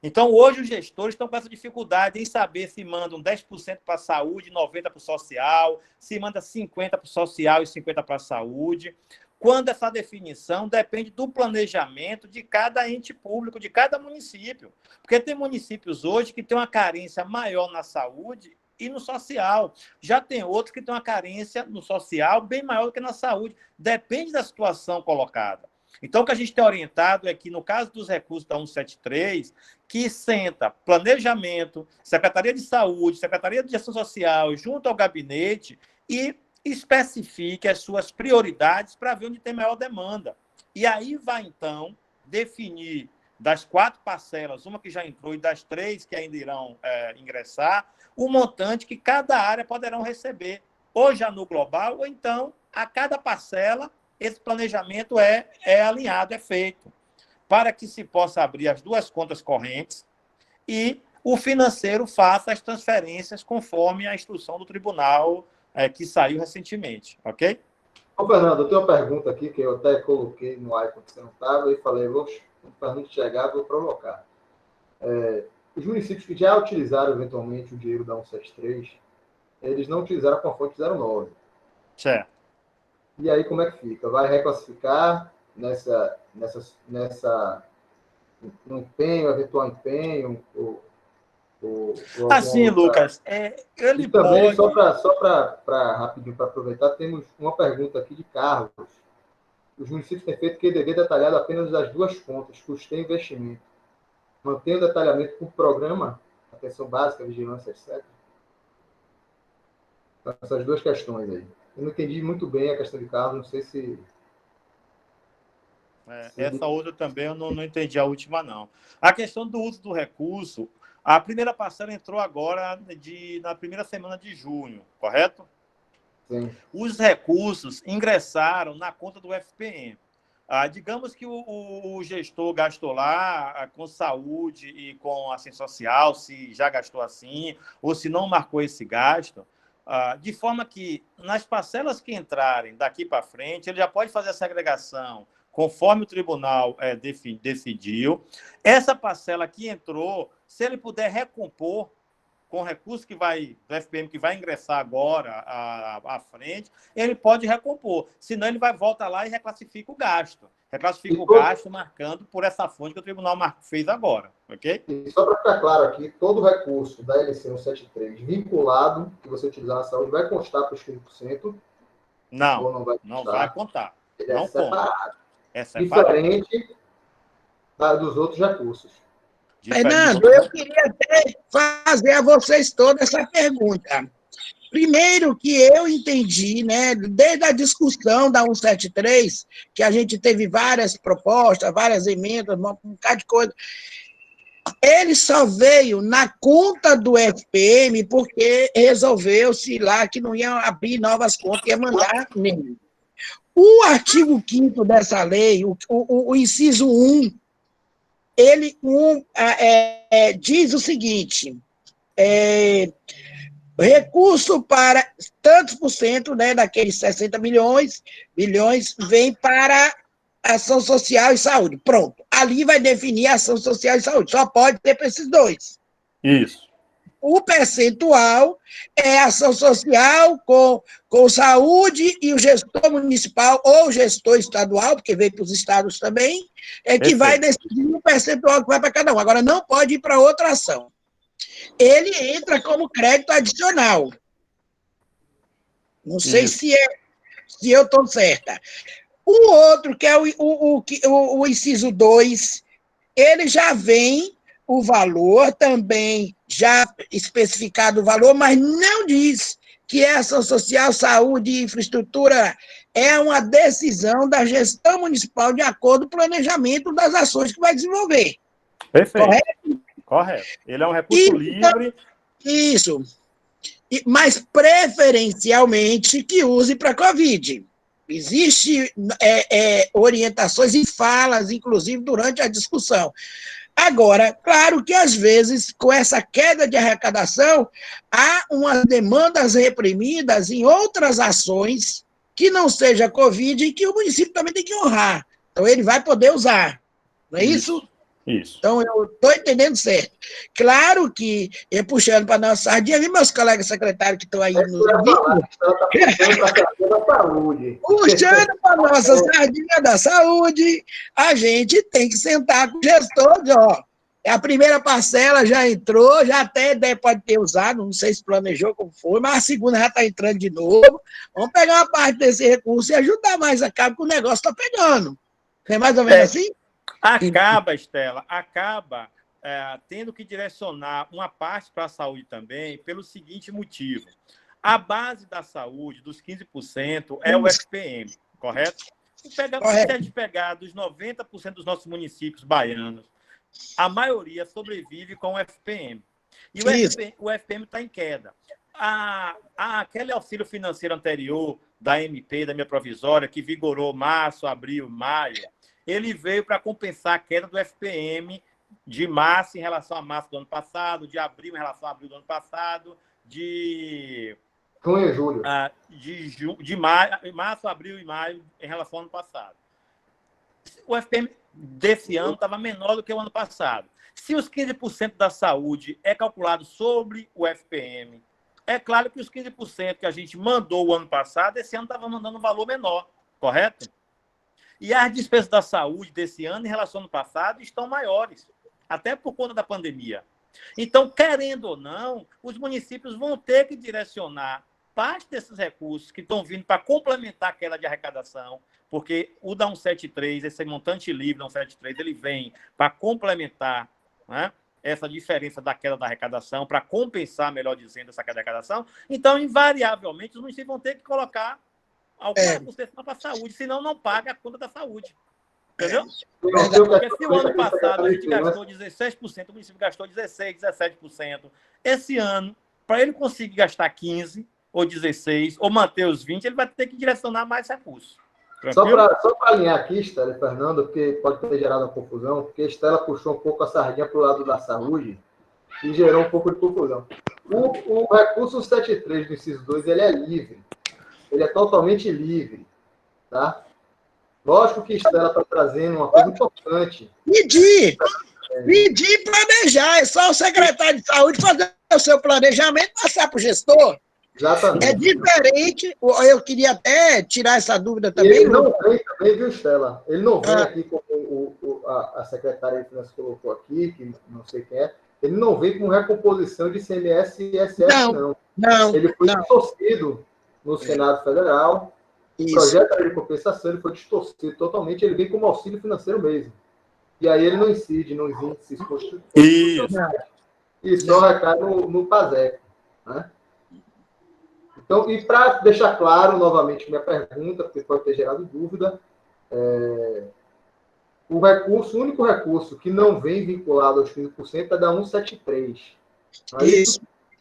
Então, hoje, os gestores estão com essa dificuldade em saber se mandam 10% para a saúde, 90% para o social, se manda 50% para o social e 50% para a saúde. Quando essa definição depende do planejamento de cada ente público, de cada município. Porque tem municípios hoje que têm uma carência maior na saúde e no social. Já tem outros que têm uma carência no social bem maior do que na saúde. Depende da situação colocada. Então, o que a gente tem orientado é que, no caso dos recursos da 173, que senta planejamento, Secretaria de Saúde, Secretaria de Ação Social, junto ao gabinete, e especifique as suas prioridades para ver onde tem maior demanda. E aí vai, então, definir das 4 parcelas, uma que já entrou e das 3 que ainda irão ingressar, o montante que cada área poderão receber, ou já no global, ou então, a cada parcela, esse planejamento é alinhado, é feito, para que se possa abrir as 2 contas correntes e o financeiro faça as transferências conforme a instrução do tribunal que saiu recentemente, ok? Ô, Fernando, eu tenho uma pergunta aqui que eu até coloquei no ar quando você não estava e falei, quando o Fernando chegar, vou provocar. Os municípios que já utilizaram eventualmente o dinheiro da 173, eles não utilizaram com a fonte 09. Certo. E aí como é que fica? Vai reclassificar no empenho, eventual empenho, assim, Lucas, ele e também, pode... só para rapidinho, para aproveitar, temos uma pergunta aqui de Carlos. Os municípios têm feito QDV detalhado apenas das 2 contas, custeio e investimento. Mantém o detalhamento por programa, atenção básica, vigilância, etc. Essas 2 questões aí. Eu não entendi muito bem a questão de Carlos, não sei se... Essa outra também eu não entendi a última, não. A questão do uso do recurso, a primeira parcela entrou agora na primeira semana de junho, correto? Sim. Os recursos ingressaram na conta do FPM. Digamos que o gestor gastou lá com saúde e com assistência social, se já gastou assim, ou se não marcou esse gasto, de forma que nas parcelas que entrarem daqui para frente, ele já pode fazer essa agregação conforme o tribunal decidiu. Essa parcela que entrou, se ele puder recompor com o recurso do FPM que vai ingressar agora à frente, ele pode recompor. Senão, ele volta lá e reclassifica o gasto. Reclassifica o gasto marcando por essa fonte que o tribunal fez agora. Ok? E só para ficar claro aqui, todo recurso da LC 173 vinculado, que você utilizar na saúde, vai constar para os 15%? Não, ou não vai contar. Ele não é separado. É separado. Diferente dos outros recursos. Fernando, eu queria até fazer a vocês toda essa pergunta. Primeiro que eu entendi, né, desde a discussão da 173, que a gente teve várias propostas, várias emendas, um bocado de coisa. Ele só veio na conta do FPM porque resolveu-se lá que não ia abrir novas contas, ia mandar nele. O artigo 5º dessa lei, o inciso 1, ele diz o seguinte, recurso para tantos por cento, né, daqueles 60 bilhões, vem para ação social e saúde. Pronto. Ali vai definir ação social e saúde. Só pode ter para esses dois. Isso. O percentual é ação social com saúde e o gestor municipal ou gestor estadual, porque veio para os estados também, que vai decidir o percentual que vai para cada um. Agora, não pode ir para outra ação. Ele entra como crédito adicional. Não sei se eu estou certa. O outro, que é o inciso 2, ele já vem o valor, também já especificado o valor, mas não diz que é ação social, saúde e infraestrutura. É uma decisão da gestão municipal de acordo com o planejamento das ações que vai desenvolver. Perfeito. Correto? Correto. Ele é um recurso livre. Isso. Mas preferencialmente que use para Covid. Existem orientações e falas, inclusive, durante a discussão. Agora, claro que, às vezes, com essa queda de arrecadação, há umas demandas reprimidas em outras ações que não seja Covid e que o município também tem que honrar. Então, ele vai poder usar. Não é isso? Isso. Então, eu estou entendendo certo. Claro que, puxando para a nossa sardinha, vi meus colegas secretários que estão aí no vídeo. Puxando para a nossa sardinha da saúde, a gente tem que sentar com o gestor, ó. A primeira parcela já entrou, já até pode ter usado, não sei se planejou como foi, mas a segunda já está entrando de novo. Vamos pegar uma parte desse recurso e ajudar mais a cabo que o negócio está pegando. É mais ou menos assim? Acaba, Estela, tendo que direcionar uma parte para a saúde também, pelo seguinte motivo. A base da saúde, dos 15%, é o FPM, correto? Se a gente pegar dos 90% dos nossos municípios baianos, a maioria sobrevive com o FPM. E o FPM está em queda. Aquele auxílio financeiro anterior da MP, da minha provisória, que vigorou março, abril, maio, ele veio para compensar a queda do FPM de março em relação a março do ano passado, de abril em relação a abril do ano passado, de junho e julho. De março, abril e maio em relação ao ano passado. O FPM desse ano estava menor do que o ano passado. Se os 15% da saúde é calculado sobre o FPM, é claro que os 15% que a gente mandou o ano passado, esse ano estava mandando um valor menor, correto? E as despesas da saúde desse ano, em relação ao ano passado, estão maiores, até por conta da pandemia. Então, querendo ou não, os municípios vão ter que direcionar parte desses recursos que estão vindo para complementar a queda de arrecadação, porque o da 173, esse montante livre da 173, ele vem para complementar, né, essa diferença da queda da arrecadação, para compensar, melhor dizendo, essa queda da arrecadação. Então, invariavelmente, os municípios vão ter que colocar alguma concessão para a saúde, senão não paga a conta da saúde. Entendeu? Porque se o ano passado a gente gastou 16%, o município gastou 16%, 17%. Esse ano, para ele conseguir gastar 15% ou 16%, ou manter os 20%, ele vai ter que direcionar mais recursos. Só para alinhar aqui, Estela e Fernando, porque pode ter gerado uma confusão, porque a Estela puxou um pouco a sardinha para o lado da saúde e gerou um pouco de confusão. O recurso 73 do inciso 2, ele é livre. Ele é totalmente livre, tá? Lógico que Estela está trazendo uma coisa importante. Pedir e planejar. É só o secretário de saúde fazer o seu planejamento e passar para o gestor. Exatamente. É diferente. Eu queria até tirar essa dúvida também. Ele não vem também, viu, Estela? Ele não vem aqui como a secretária de Finanças colocou aqui, que não sei quem é. Ele não vem com recomposição de ICMS e ISS, não. Ele foi distorcido no Senado Federal. O projeto de compensação ele foi distorcido totalmente. Ele vem como auxílio financeiro mesmo. E aí ele não incide nos índices constitucionais. E só recai no PASEC, né? Então, e para deixar claro novamente minha pergunta, porque pode ter gerado dúvida, O único recurso que não vem vinculado aos 15% é da 173. Aí,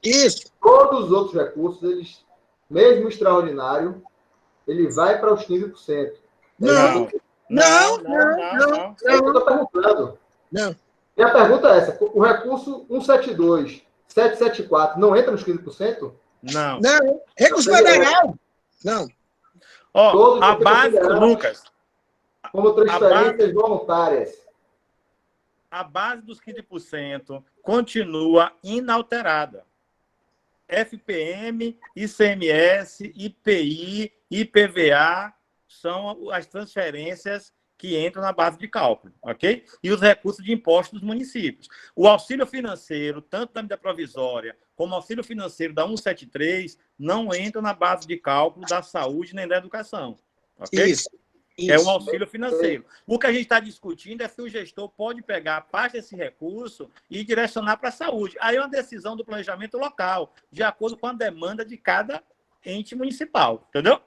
Isso. todos os outros recursos, eles, mesmo extraordinário, ele vai para os 15%. Não. É isso que eu estou perguntando. Não. Minha pergunta é essa: o recurso 172, 774, não entra nos 15%? Não. Não. Recurso federal. Não. Ó, a base, Lucas, como transferências voluntárias. A base dos 15% continua inalterada. FPM, ICMS, IPI, IPVA são as transferências que entram na base de cálculo, ok? E os recursos de impostos dos municípios. O auxílio financeiro, tanto da medida provisória como o auxílio financeiro da 173, não entram na base de cálculo da saúde nem da educação, ok? Isso. É um auxílio financeiro. O que a gente está discutindo é se o gestor pode pegar parte desse recurso e direcionar para a saúde. Aí é uma decisão do planejamento local, de acordo com a demanda de cada ente municipal, entendeu?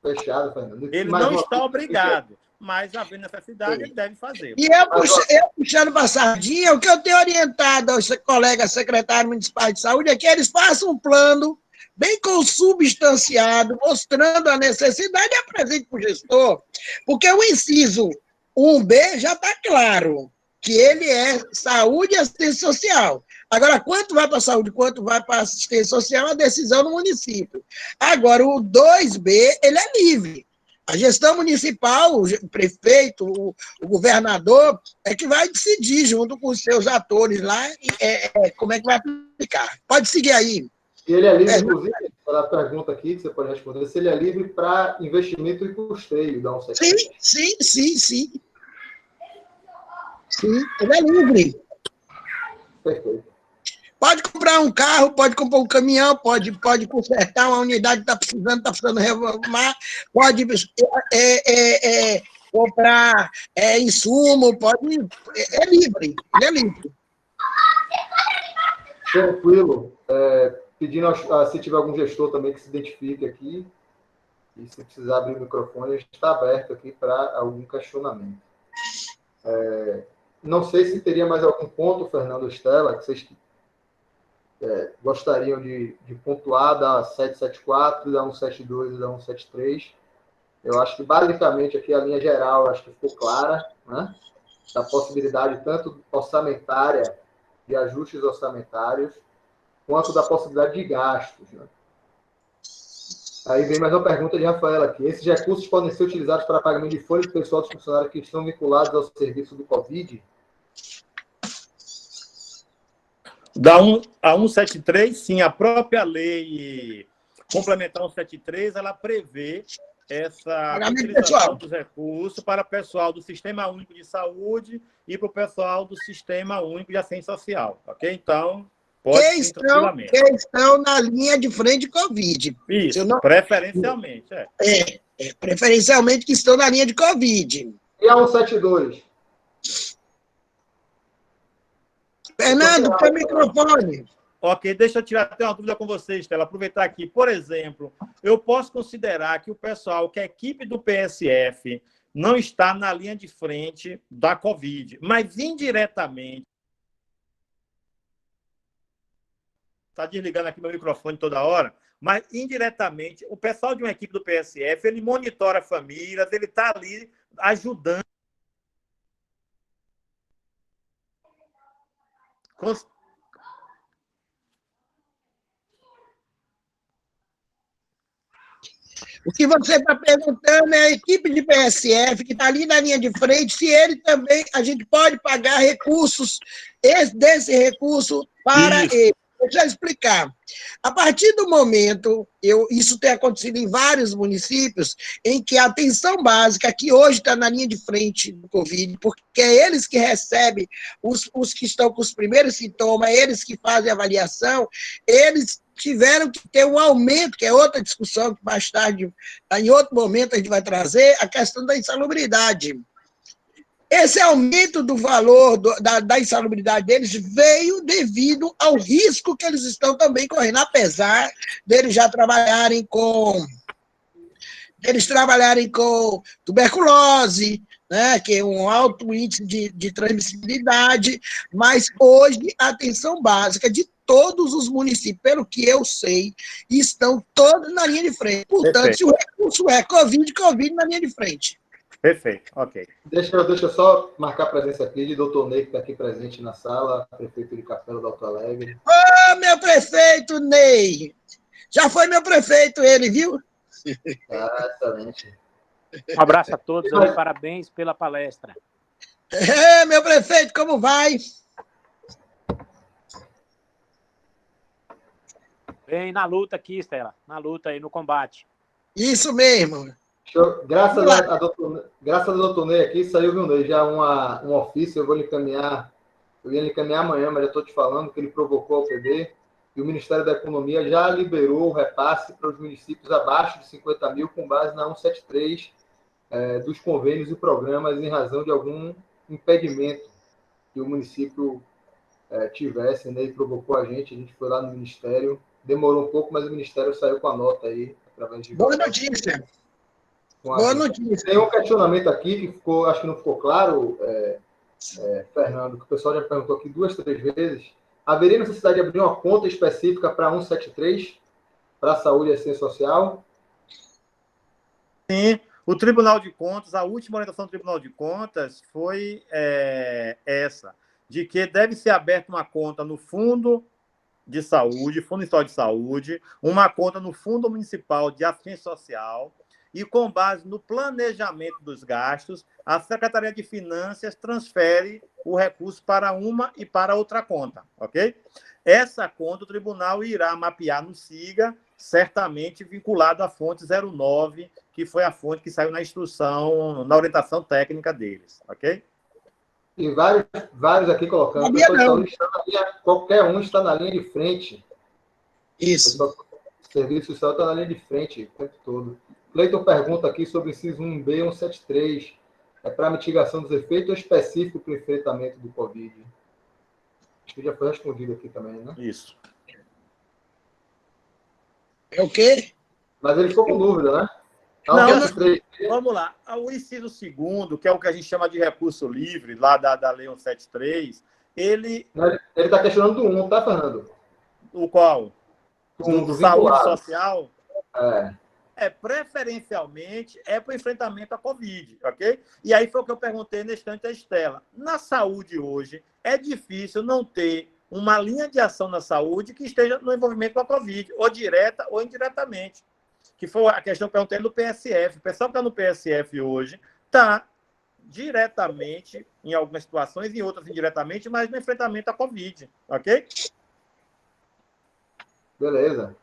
Fechado, Fernando. Ele não está obrigado, mas, havendo necessidade, ele deve fazer. E eu puxando para a sardinha, o que eu tenho orientado aos colegas secretários municipais de saúde é que eles façam um plano bem consubstanciado, mostrando a necessidade e apresente para o gestor. Porque o inciso 1B já está claro, que ele é saúde e assistência social. Agora, quanto vai para a saúde, quanto vai para a assistência social, é a decisão do município. Agora, o 2B, ele é livre. A gestão municipal, o prefeito, o governador, é que vai decidir, junto com os seus atores lá, como é que vai aplicar. Pode seguir aí. E ele é livre, inclusive, para a pergunta aqui, que você pode responder, se ele é livre para investimento e custeio da 173. Sim. Sim, ele é livre. Perfeito. Pode comprar um carro, pode comprar um caminhão, pode consertar uma unidade que está precisando reformar, pode comprar insumo, pode. É livre, ele é livre. Tranquilo. Pedindo, se tiver algum gestor também que se identifique aqui, e se precisar abrir o microfone, a gente está aberto aqui para algum questionamento. Não sei se teria mais algum ponto, Fernando, Estela, que vocês gostariam de pontuar da 774, da 172 e da 173. Eu acho que, basicamente, aqui a linha geral acho que ficou clara, né? Da possibilidade tanto orçamentária, de ajustes orçamentários, quanto da possibilidade de gastos. Né? Aí vem mais uma pergunta de Rafaela aqui. Esses recursos podem ser utilizados para pagamento de folha do pessoal dos funcionários que estão vinculados ao serviço do Covid? A 173, sim, a própria lei complementar 173, ela prevê essa utilização dos recursos para o pessoal do Sistema Único de Saúde e para o pessoal do Sistema Único de Assistência Social, ok? Então, pode ser tranquilamente. Que estão na linha de frente Covid. Isso, preferencialmente, preferencialmente que estão na linha de Covid. E a 172? Fernando, tem microfone. Ok, deixa eu tirar até uma dúvida com vocês, Stella. Aproveitar aqui. Por exemplo, eu posso considerar que o pessoal, que a equipe do PSF não está na linha de frente da Covid, mas indiretamente... Está desligando aqui meu microfone toda hora, mas indiretamente, o pessoal de uma equipe do PSF, ele monitora famílias, ele está ali ajudando. O que você está perguntando é a equipe de PSF que está ali na linha de frente, se ele também, a gente pode pagar recursos, desse recurso para ele. Deixa eu explicar. A partir do momento, isso tem acontecido em vários municípios, em que a atenção básica, que hoje está na linha de frente do Covid, porque é eles que recebem os que estão com os primeiros sintomas, eles que fazem a avaliação, eles tiveram que ter um aumento, que é outra discussão que mais tarde, em outro momento, a gente vai trazer, a questão da insalubridade. Esse aumento do valor da insalubridade deles veio devido ao risco que eles estão também correndo, apesar deles já trabalharem com tuberculose, né, que é um alto índice de transmissibilidade, mas hoje a atenção básica de todos os municípios, pelo que eu sei, estão todos na linha de frente. Portanto, Perfeito. se o recurso é Covid na linha de frente. Perfeito, ok. Deixa eu só marcar a presença aqui de doutor Ney, que está aqui presente na sala, prefeito de Capela do Alto Alegre. Ô, meu prefeito Ney! Já foi meu prefeito ele, viu? Ah, excelente. Um abraço a todos e parabéns pela palestra. É, meu prefeito, como vai? Bem na luta aqui, Estela. Na luta aí, no combate. Isso mesmo. Graças a doutor Ney aqui, saiu, viu, Ney, já um ofício, eu vou lhe encaminhar. Eu ia lhe encaminhar amanhã, mas já estou te falando que ele provocou o PB e o Ministério da Economia já liberou o repasse para os municípios abaixo de 50 mil com base na 173 dos convênios e programas em razão de algum impedimento que o município tivesse, né, e provocou a gente foi lá no Ministério, demorou um pouco, mas o Ministério saiu com a nota aí, através de... Boa notícia. Boa notícia. Tem um questionamento aqui que ficou, acho que não ficou claro, Fernando, que o pessoal já perguntou aqui 2, 3 vezes. Haveria necessidade de abrir uma conta específica para 173, para a saúde e assistência social? Sim, o Tribunal de Contas, a última orientação do Tribunal de Contas foi essa, de que deve ser aberta uma conta no Fundo de Saúde, Fundo Estadual de Saúde, uma conta no Fundo Municipal de Assistência Social, e com base no planejamento dos gastos, a Secretaria de Finanças transfere o recurso para uma e para outra conta, ok? Essa conta o tribunal irá mapear no SIGA, certamente vinculado à fonte 09, que foi a fonte que saiu na instrução, na orientação técnica deles, ok? E vários aqui colocando, qualquer um está na linha de frente. Isso. O serviço social está na linha de frente o tempo todo. Cleiton pergunta aqui sobre o inciso 1B 173. É para mitigação dos efeitos ou específico para o enfrentamento do Covid? Acho que já foi respondido aqui também, né? Isso. É o quê? Mas ele ficou com dúvida, né? Não, vamos lá. O inciso 2º, que é o que a gente chama de recurso livre, lá da Lei 173, ele... Ele está questionando do 1, tá, Fernando? O qual? Do saúde social? Preferencialmente, para o enfrentamento à Covid, ok? E aí foi o que eu perguntei na instante à Estela. Na saúde hoje, é difícil não ter uma linha de ação na saúde que esteja no envolvimento com a Covid, ou direta ou indiretamente. Que foi a questão que eu perguntei no PSF. O pessoal que está no PSF hoje está diretamente, em algumas situações, em outras indiretamente, mas no enfrentamento à Covid, ok? Beleza.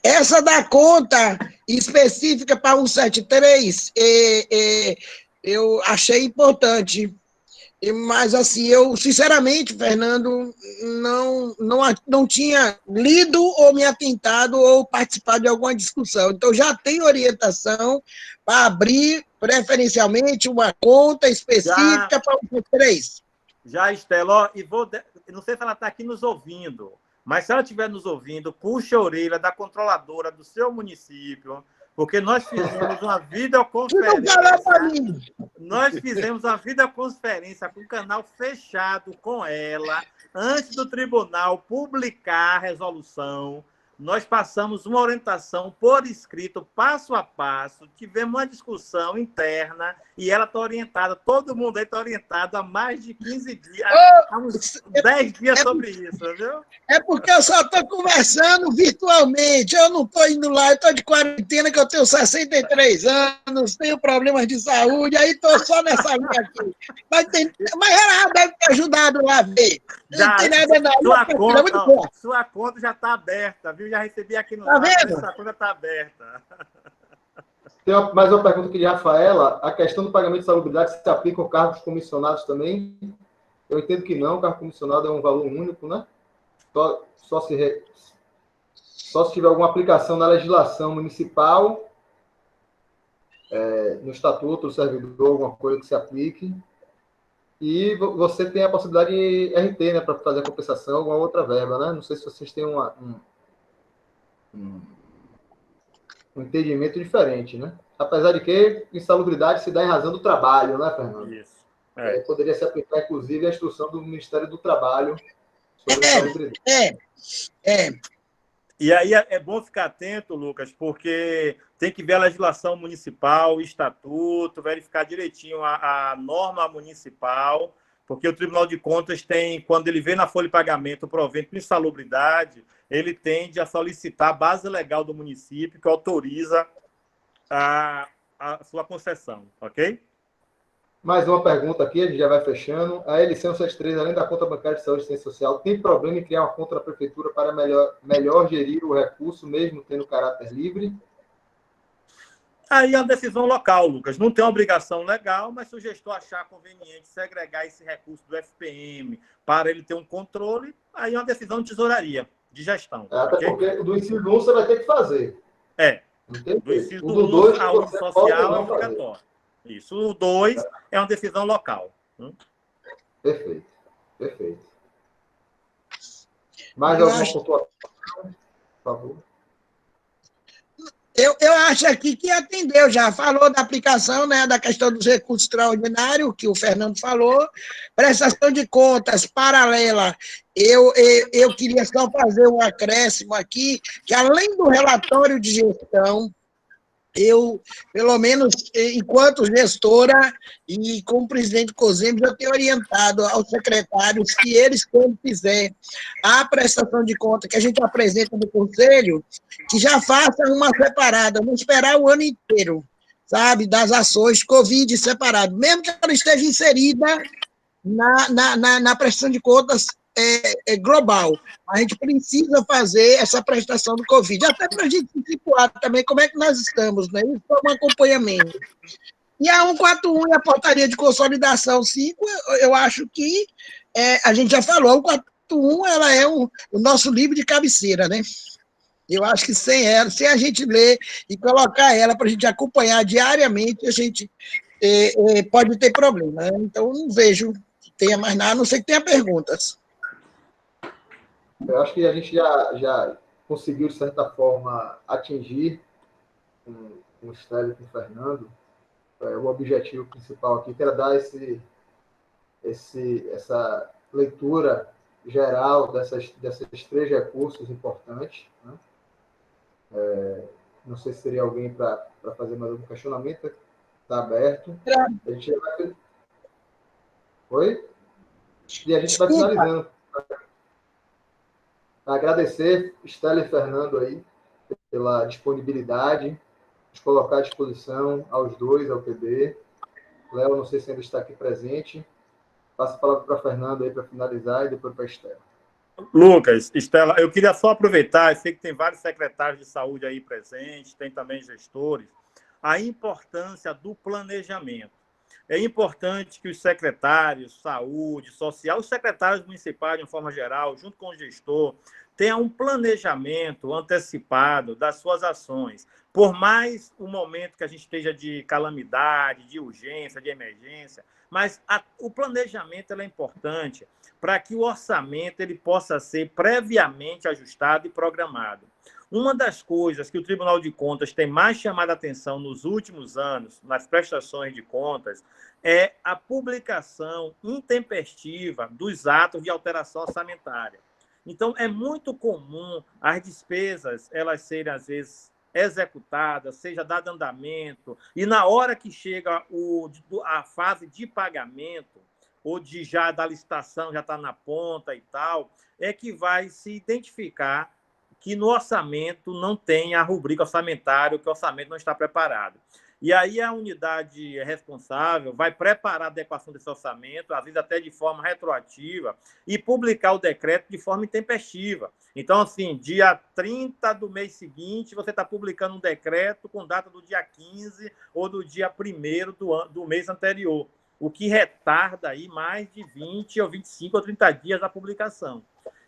Essa da conta específica para 173, eu achei importante. Mas, assim, eu, sinceramente, Fernando, não tinha lido ou me atentado ou participado de alguma discussão. Então, já tem orientação para abrir, preferencialmente, uma conta específica para o 173. Já, Estela, não sei se ela está aqui nos ouvindo, mas se ela estiver nos ouvindo, puxe a orelha da controladora do seu município, porque nós fizemos uma videoconferência. Nós fizemos uma videoconferência com o canal fechado com ela, antes do tribunal publicar a resolução. Nós passamos uma orientação por escrito, passo a passo, tivemos uma discussão interna e ela está orientada, todo mundo aí está orientado há mais de 15 dias, há uns 10 dias sobre isso, viu? É porque eu só estou conversando virtualmente, eu não estou indo lá, eu estou de quarentena, que eu tenho 63 anos, tenho problemas de saúde, aí estou só nessa linha aqui. Mas ela deve ter ajudado lá a ver. Já, sua conta já está aberta, viu? Já recebi aqui no vendo? Sua conta está aberta. Tem mais uma pergunta aqui de Rafaela. A questão do pagamento de salubridade se aplica aos cargos comissionados também? Eu entendo que não, o cargo comissionado é um valor único, né? Só se tiver alguma aplicação na legislação municipal, no estatuto do servidor, alguma coisa que se aplique. E você tem a possibilidade de RT, né, para fazer a compensação, alguma outra verba, né? Não sei se vocês têm um entendimento diferente, né? apesar de que insalubridade se dá em razão do trabalho, né, Fernando? Isso. Poderia se aplicar, inclusive, a instrução do Ministério do Trabalho sobre insalubridade. E aí é bom ficar atento, Lucas, porque tem que ver a legislação municipal, o estatuto, verificar direitinho a norma municipal, porque o Tribunal de Contas tem, quando ele vê na folha de pagamento o provento de insalubridade, ele tende a solicitar a base legal do município que autoriza a sua concessão, ok? Mais uma pergunta aqui, a gente já vai fechando. A LC 173, além da conta bancária de saúde e assistência social, tem problema em criar uma conta da prefeitura para melhor gerir o recurso, mesmo tendo caráter livre? Aí é uma decisão local, Lucas. Não tem obrigação legal, mas se o gestor achar conveniente segregar esse recurso do FPM para ele ter um controle, aí é uma decisão de tesouraria, de gestão. Até okay? Porque do inciso 1 você vai ter que fazer. Do inciso 1 a 1 social é obrigatório. Fazer. Isso. O 2 é uma decisão local. Perfeito. Mais alguma pontuação, por favor? Eu acho aqui que atendeu já. Falou da aplicação, né, da questão dos recursos extraordinários, que o Fernando falou. Prestação de contas paralela. Eu queria só fazer um acréscimo aqui, que além do relatório de gestão, eu, pelo menos, enquanto gestora e como presidente do COSEMES, eu tenho orientado aos secretários que eles, quando fizer a prestação de conta que a gente apresenta no conselho, que já façam uma separada, não esperar o ano inteiro, sabe, das ações Covid separado, mesmo que ela esteja inserida na prestação de contas global. A gente precisa fazer essa prestação do Covid, até para a gente se situar também como é que nós estamos, né? Isso é um acompanhamento. E a 141 e a portaria de consolidação 5, eu acho que a gente já falou, a 141 ela é o nosso livro de cabeceira, né? Eu acho que sem ela, sem a gente ler e colocar ela para a gente acompanhar diariamente, a gente pode ter problema, né? Então, não vejo que tenha mais nada, a não ser que tenha perguntas. Eu acho que a gente já conseguiu, de certa forma, atingir com o Estélio e com o Fernando o objetivo principal aqui, que era dar essa leitura geral desses 3 recursos importantes. Né? Não sei se seria alguém para fazer mais algum questionamento. Está aberto. A gente vai... Oi? E a gente vai finalizando. Agradecer, Estélio e Fernando, aí, pela disponibilidade, de colocar à disposição aos dois, ao PB. Léo, não sei se ainda está aqui presente. Passo a palavra para Fernando aí para finalizar e depois para a Estela. Lucas, Estela, eu queria só aproveitar, eu sei que tem vários secretários de saúde aí presentes, tem também gestores, a importância do planejamento. É importante que os secretários, saúde, social, os secretários municipais, de uma forma geral, junto com o gestor, tenham um planejamento antecipado das suas ações. Por mais o momento que a gente esteja de calamidade, de urgência, de emergência, mas o planejamento é importante para que o orçamento ele possa ser previamente ajustado e programado. Uma das coisas que o Tribunal de Contas tem mais chamado a atenção nos últimos anos, nas prestações de contas, é a publicação intempestiva dos atos de alteração orçamentária. Então, é muito comum as despesas elas serem, às vezes, executadas, seja dado andamento, e na hora que chega a fase de pagamento, ou de já da licitação, já está na ponta e tal, é que vai se identificar que no orçamento não tem a rubrica orçamentária, que o orçamento não está preparado. E aí a unidade responsável vai preparar a adequação desse orçamento, às vezes até de forma retroativa, e publicar o decreto de forma intempestiva. Então, assim, dia 30 do mês seguinte, você está publicando um decreto com data do dia 15 ou do dia 1º do mês anterior, o que retarda aí mais de 20 ou 25 ou 30 dias a publicação.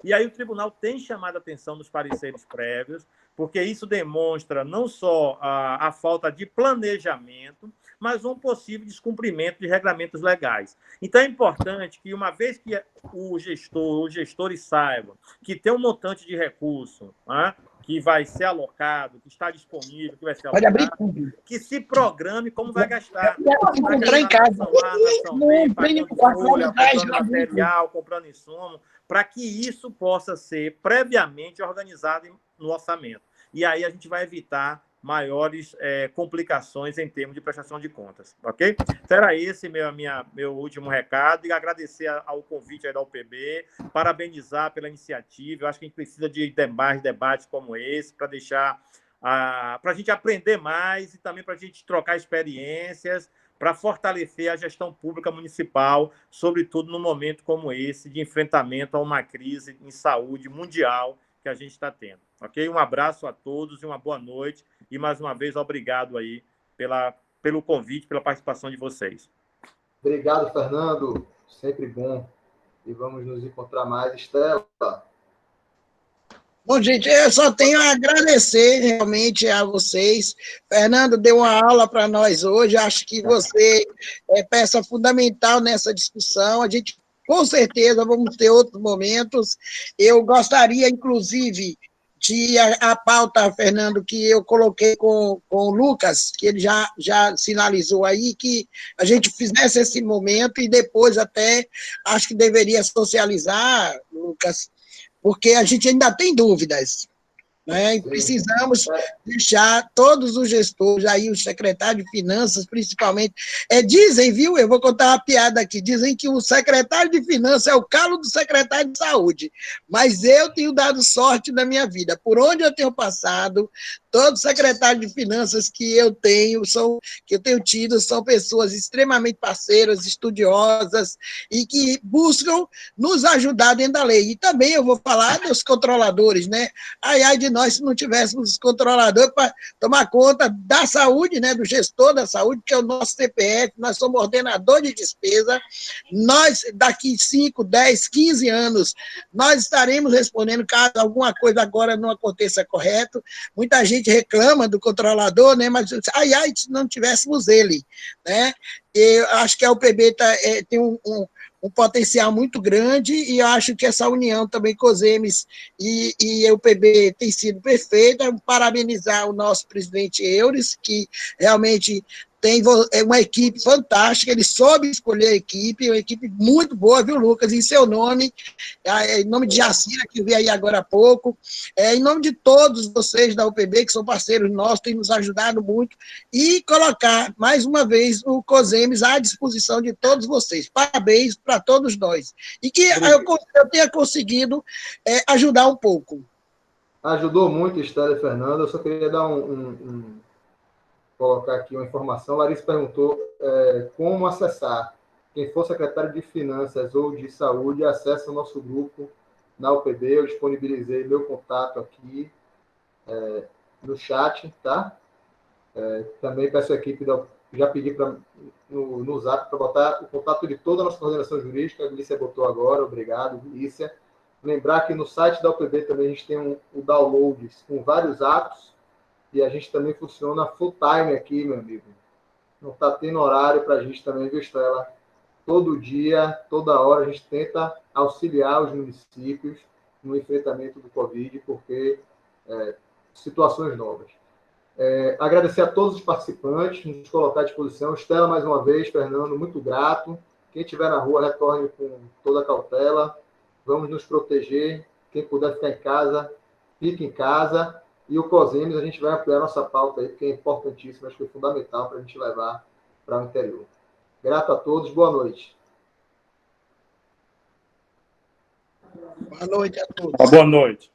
E aí o tribunal tem chamado a atenção nos pareceres prévios, porque isso demonstra não só a falta de planejamento, mas um possível descumprimento de regramentos legais. Então, é importante que, uma vez que os gestores saibam que tem um montante de recurso, né, que vai ser alocado, que está disponível, que vai ser Pode abrir alocado, tudo. que se programe como vai gastar. Encontrar em casa. Nação A, Nação B, pagando folha, comprando material, comprando insumo, para que isso possa ser previamente organizado no orçamento. E aí a gente vai evitar maiores complicações em termos de prestação de contas, ok? Então, era esse meu último recado, e agradecer ao convite aí da UPB, parabenizar pela iniciativa. Eu acho que a gente precisa de mais debates como esse, para deixar, para a gente aprender mais e também para a gente trocar experiências, para fortalecer a gestão pública municipal, sobretudo num momento como esse, de enfrentamento a uma crise em saúde mundial que a gente está tendo. Ok? Um abraço a todos e uma boa noite. E, mais uma vez, obrigado aí pelo convite, pela participação de vocês. Obrigado, Fernando. Sempre bom. E vamos nos encontrar mais. Estela. Bom, gente, eu só tenho a agradecer realmente a vocês. Fernando deu uma aula para nós hoje. Acho que você é peça fundamental nessa discussão. A gente, com certeza, vamos ter outros momentos. Eu gostaria, inclusive, de a pauta, Fernando, que eu coloquei com o Lucas, que ele já sinalizou aí, que a gente fizesse esse momento e depois até acho que deveria socializar, Lucas, porque a gente ainda tem dúvidas, né? E precisamos deixar todos os gestores, aí os secretários de finanças, principalmente, dizem, viu, eu vou contar uma piada aqui, dizem que o secretário de finanças é o calo do secretário de saúde, mas eu tenho dado sorte na minha vida, por onde eu tenho passado, todos os secretários de finanças que eu tenho tido, são pessoas extremamente parceiras, estudiosas, e que buscam nos ajudar dentro da lei. E também eu vou falar dos controladores, né? Ai de nós se não tivéssemos os controladores para tomar conta da saúde, né? Do gestor da saúde, que é o nosso CPF, nós somos ordenador de despesa, nós, daqui 5, 10, 15 anos, nós estaremos respondendo caso alguma coisa agora não aconteça correto. Muita gente reclama do controlador, né? Mas se não tivéssemos ele, né? Eu acho que a UPB tem um potencial muito grande, e eu acho que essa união também com os EMES e a UPB tem sido perfeita. Parabenizar o nosso presidente Eures, que realmente tem uma equipe fantástica, ele soube escolher a equipe, uma equipe muito boa, viu, Lucas? Em seu nome, em nome de Jacira, que veio aí agora há pouco, em nome de todos vocês da UPB, que são parceiros nossos, têm nos ajudado muito, e colocar, mais uma vez, o COSEMES à disposição de todos vocês. Parabéns para todos nós. E que eu tenha conseguido ajudar um pouco. Ajudou muito, Estela e Fernando. Eu só queria dar colocar aqui uma informação. Larissa perguntou como acessar. Quem for secretário de Finanças ou de Saúde, acesse o nosso grupo na UPB. Eu disponibilizei meu contato aqui no chat, tá? Também peço a equipe, já pedi no Zap para botar o contato de toda a nossa coordenação jurídica. A Vilícia botou agora, obrigado, Vilícia. Lembrar que no site da UPB também a gente tem o download com vários atos, e a gente também funciona full time aqui, meu amigo. Não está tendo horário para a gente também, viu, Estela? Todo dia, toda hora, a gente tenta auxiliar os municípios no enfrentamento do Covid, porque situações novas. Agradecer a todos os participantes, nos colocar à disposição. Estela, mais uma vez, Fernando, muito grato. Quem estiver na rua, retorne com toda a cautela. Vamos nos proteger. Quem puder ficar em casa, fique em casa. E o COSEMES, a gente vai ampliar nossa pauta aí, porque é importantíssimo, acho que é fundamental para a gente levar para o interior. Grato a todos, boa noite. Boa noite a todos. Boa noite.